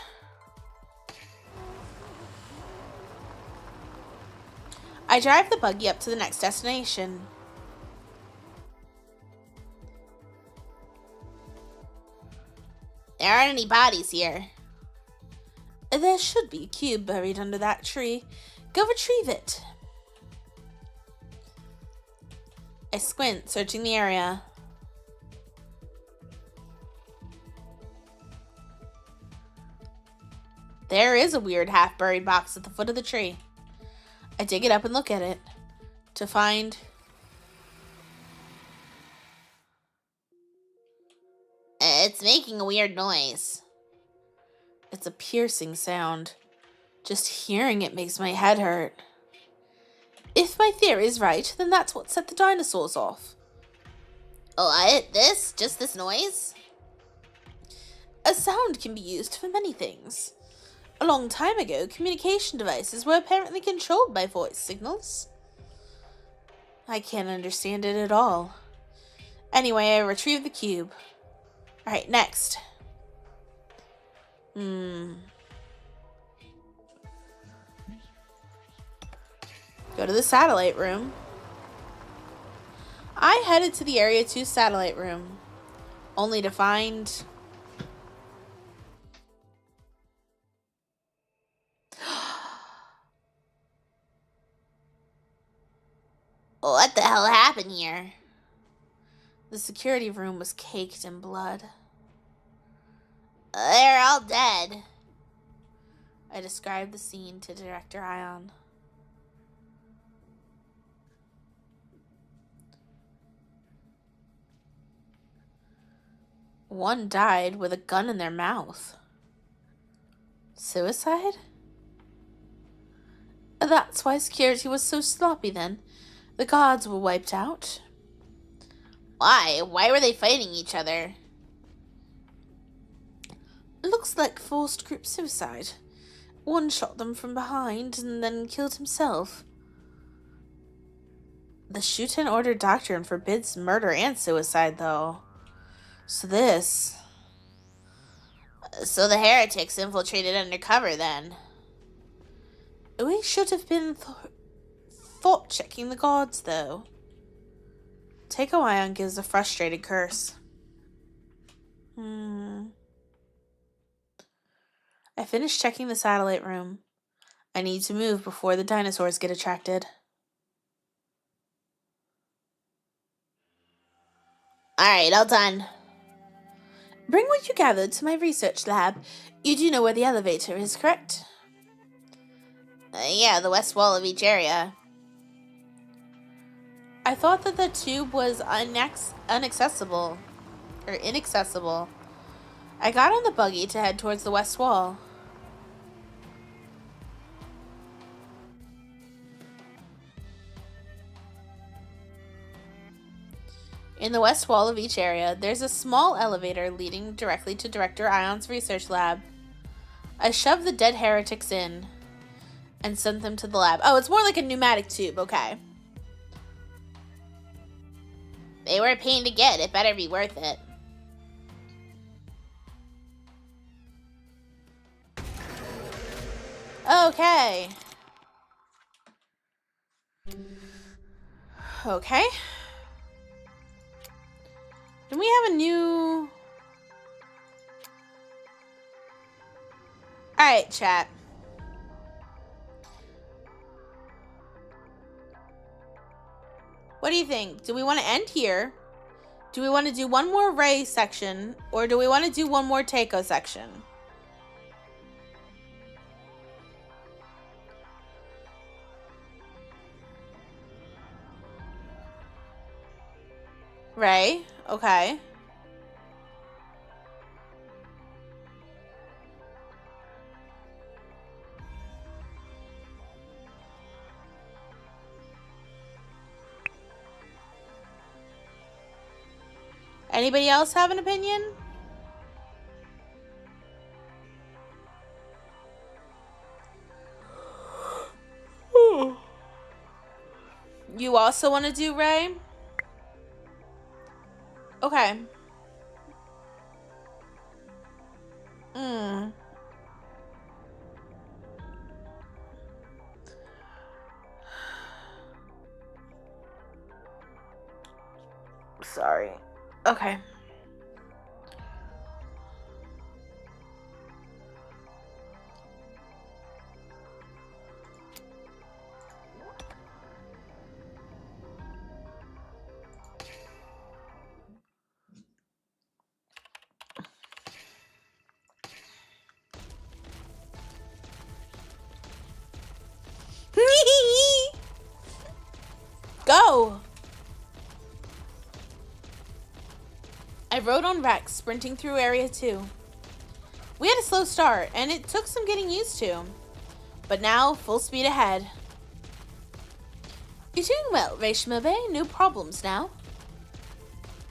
I drive the buggy up to the next destination. There aren't any bodies here. There should be a cube buried under that tree. Go retrieve it. I squint, searching the area. There is a weird half-buried box at the foot of the tree. I dig it up and look at it to find... It's making a weird noise. It's a piercing sound. Just hearing it makes my head hurt. If my theory is right, then that's what set the dinosaurs off. Oh, just this noise? A sound can be used for many things. A long time ago, communication devices were apparently controlled by voice signals. I can't understand it at all. Anyway, I retrieved the cube. Alright, next. Go to the satellite room. I headed to the Area 2 satellite room, only to find... What the hell happened here? The security room was caked in blood. They're all dead. I described the scene to Director Ion. One died with a gun in their mouth. Suicide? That's why security was so sloppy then. The guards were wiped out. Why? Why were they fighting each other? Looks like forced group suicide. One shot them from behind and then killed himself. The SHUTEN order doctrine forbids murder and suicide, though. So the heretics infiltrated undercover, then. We should have been thought-checking the gods, though. Takeo Ion gives a frustrated curse. I finished checking the satellite room. I need to move before the dinosaurs get attracted. Alright, all done. Bring what you gathered to my research lab. You do know where the elevator is, correct? Yeah, the west wall of each area. I thought that the tube was inaccessible. I got on the buggy to head towards the west wall. In the west wall of each area, there's a small elevator leading directly to Director Ion's research lab. I shoved the dead heretics in and sent them to the lab. Oh, it's more like a pneumatic tube, okay. They were a pain to get. It better be worth it. Okay. Okay. Do we have a new... Alright, chat. What do you think? Do we want to end here? Do we want to do one more Ray section? Or do we want to do one more Takeo section? Ray? Okay. Anybody else have an opinion? You also want to do Ray? Okay. Sorry. Okay. rode on Rex, sprinting through Area 2. We had a slow start, and it took some getting used to. But now, full speed ahead. You're doing well, Reishimobe. No problems now.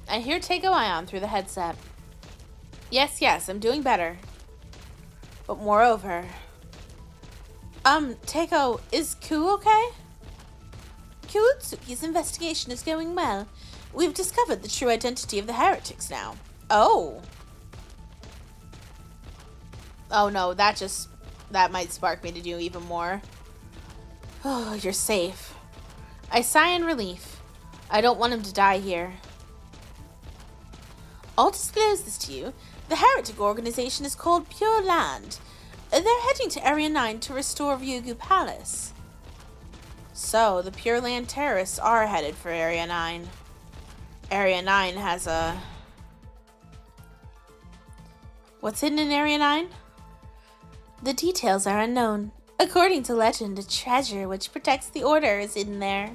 I hear Teiko Ion through the headset. Yes, I'm doing better. But moreover... Teiko, is Ku okay? Kuutsuki's investigation is going well. We've discovered the true identity of the heretics now. Oh. Oh no, that might spark me to do even more. Oh, you're safe. I sigh in relief. I don't want him to die here. I'll disclose this to you. The heretic organization is called Pure Land. They're heading to Area 9 to restore Ryugu Palace. So, the Pure Land terrorists are headed for Area 9. Area 9 has a... What's hidden in Area 9? The details are unknown. According to legend, a treasure which protects the Order is hidden there.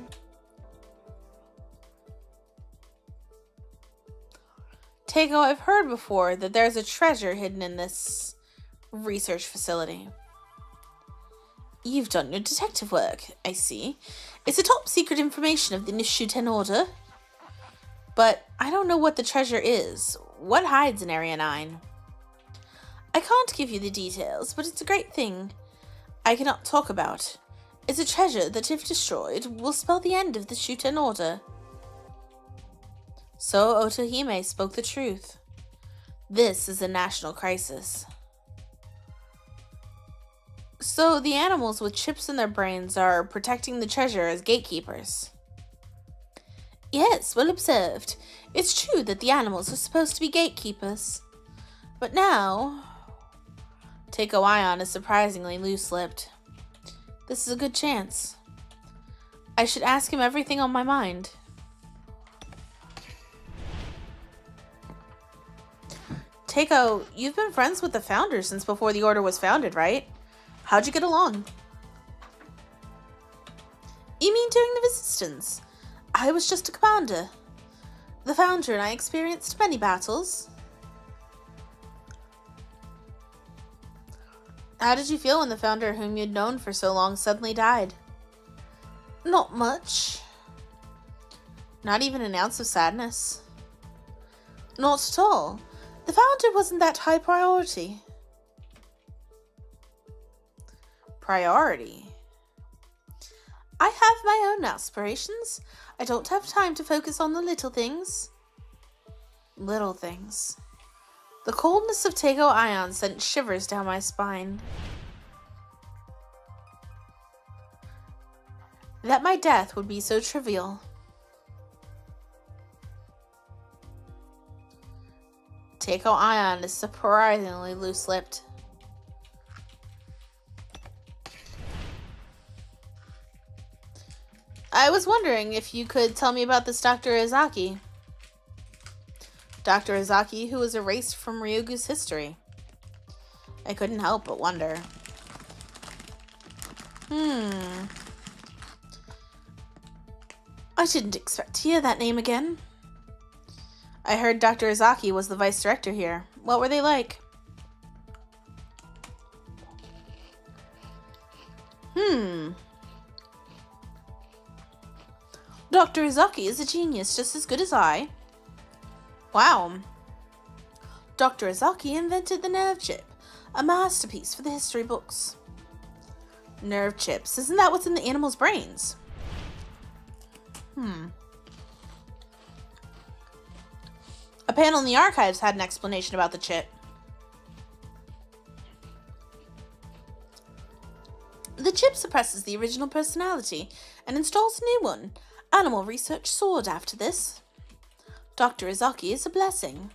Teiko, I've heard before that there's a treasure hidden in this research facility. You've done your detective work, I see. It's a top secret information of the SHUTEN Order. But I don't know what the treasure is. What hides in Area 9? I can't give you the details, but it's a great thing I cannot talk about. It's a treasure that, if destroyed, will spell the end of the SHUTEN Order. So Otohime spoke the truth. This is a national crisis. So the animals with chips in their brains are protecting the treasure as gatekeepers. Yes, well observed. It's true that the animals are supposed to be gatekeepers. But now... Teiko Ion is surprisingly loose-lipped. This is a good chance. I should ask him everything on my mind. Teiko, you've been friends with the founder since before the Order was founded, right? How'd you get along? You mean during the Resistance? I was just a commander. The founder and I experienced many battles. How did you feel when the founder whom you'd known for so long suddenly died? Not much. Not even an ounce of sadness? Not at all. The founder wasn't that high priority. Priority? I have my own aspirations. I don't have time to focus on the little things. Little things. The coldness of Teiko Ion sent shivers down my spine. That my death would be so trivial. Teiko Ion is surprisingly loose-lipped. I was wondering if you could tell me about this Dr. Izaki. Dr. Izaki, who was erased from Ryugu's history. I couldn't help but wonder. I didn't expect to hear that name again. I heard Dr. Izaki was the vice director here. What were they like? Dr. Izaki is a genius just as good as I. Wow. Dr. Izaki invented the nerve chip, a masterpiece for the history books. Nerve chips, isn't that what's in the animals' brains? A panel in the archives had an explanation about the chip. The chip suppresses the original personality and installs a new one. Animal research soared after this. Dr. Izaki is a blessing.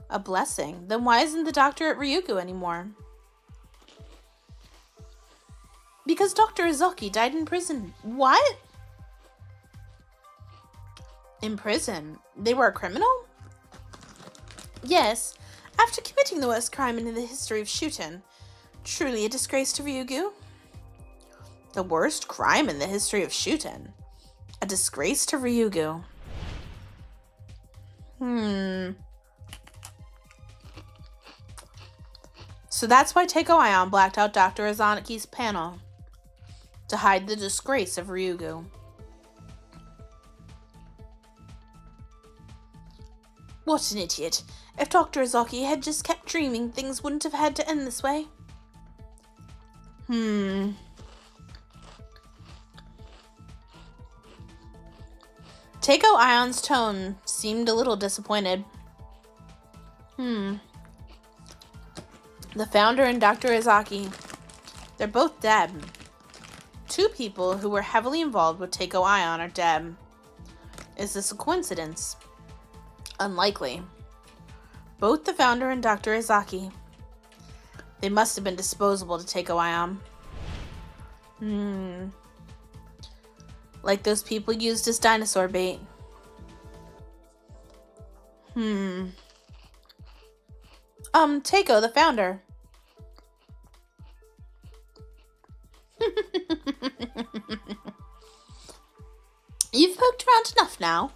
A blessing? Then why isn't the doctor at Ryugu anymore? Because Dr. Izaki died in prison. What? In prison? They were a criminal? Yes, after committing the worst crime in the history of SHUTEN. Truly a disgrace to Ryugu. The worst crime in the history of SHUTEN. A disgrace to Ryugu. So that's why Teiko Ion blacked out Dr. Izaki's panel. To hide the disgrace of Ryugu. What an idiot. If Dr. Izaki had just kept dreaming, things wouldn't have had to end this way. Teiko Ion's tone seemed a little disappointed. The founder and Dr. Izaki. They're both dead. Two people who were heavily involved with Teiko Ion are dead. Is this a coincidence? Unlikely. Both the founder and Dr. Izaki. They must have been disposable to Teiko Ion. Like those people used as dinosaur bait. Teiko, the founder. You've poked around enough now.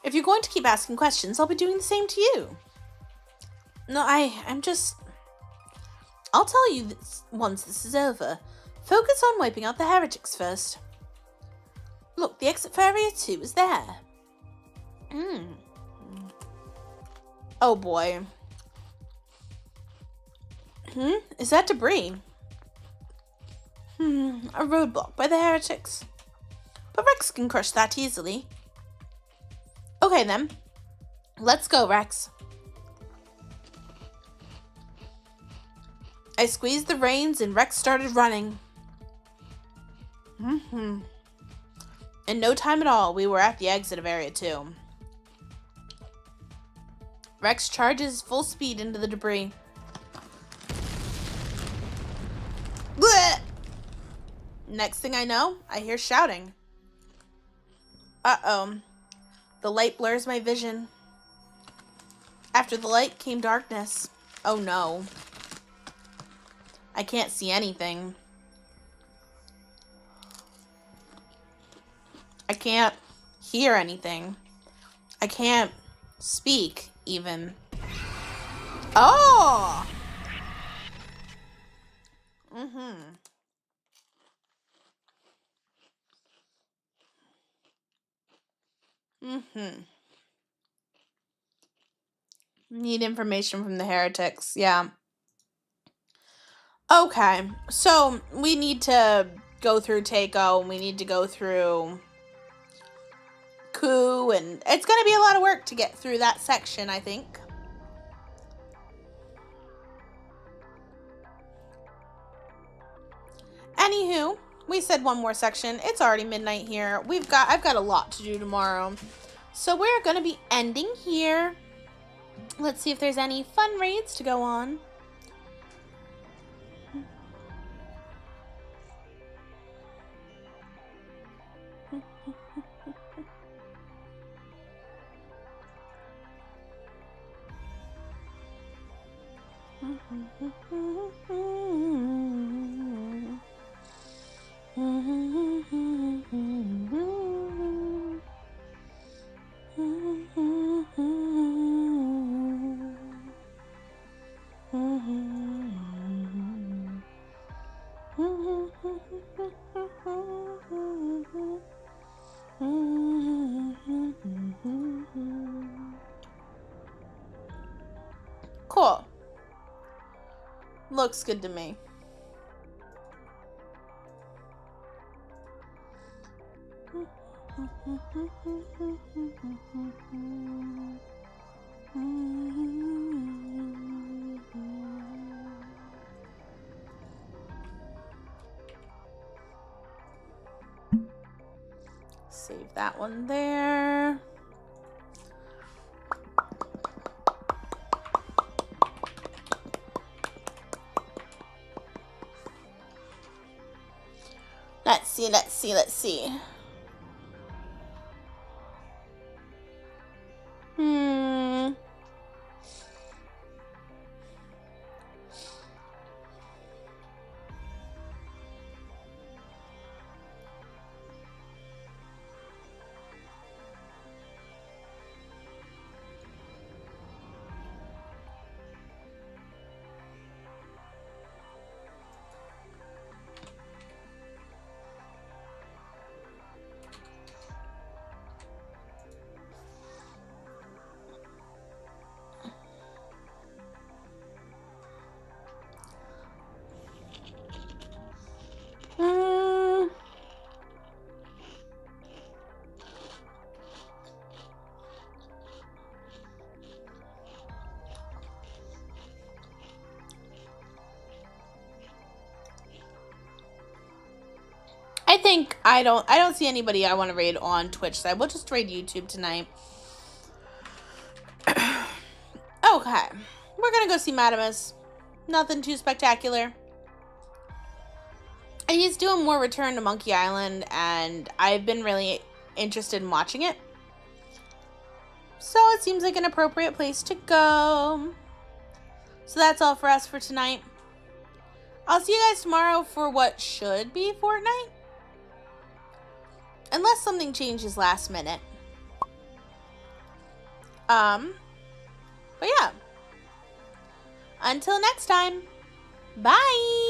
If you're going to keep asking questions, I'll be doing the same to you. No, I'm just... I'll tell you this once this is over. Focus on wiping out the heretics first. Look, the exit for Area 2 is there. Oh boy. Is that debris? A roadblock by the heretics. But Rex can crush that easily. Okay then. Let's go, Rex. I squeezed the reins and Rex started running. In no time at all, we were at the exit of Area 2. Rex charges full speed into the debris. Blech! Next thing I know, I hear shouting. Uh-oh. The light blurs my vision. After the light came darkness. Oh no. I can't see anything. I can't hear anything. I can't speak, even. Oh! Need information from the heretics, yeah. Okay, so we need to go through Teiko, and we need to go through Ku, and it's going to be a lot of work to get through that section, I think. Anywho, we said one more section. It's already midnight here. I've got a lot to do tomorrow. So we're going to be ending here. Let's see if there's any fun raids to go on. Cool. Looks good to me. Save that one there. Let's see. think I don't see anybody I want to raid on Twitch side. We'll just raid YouTube tonight. Okay. We're gonna go see Madamus. Nothing too spectacular. And he's doing more Return to Monkey Island, and I've been really interested in watching it. So it seems like an appropriate place to go. So that's all for us for tonight. I'll see you guys tomorrow for what should be Fortnite. Unless something changes last minute. But yeah. Until next time. Bye!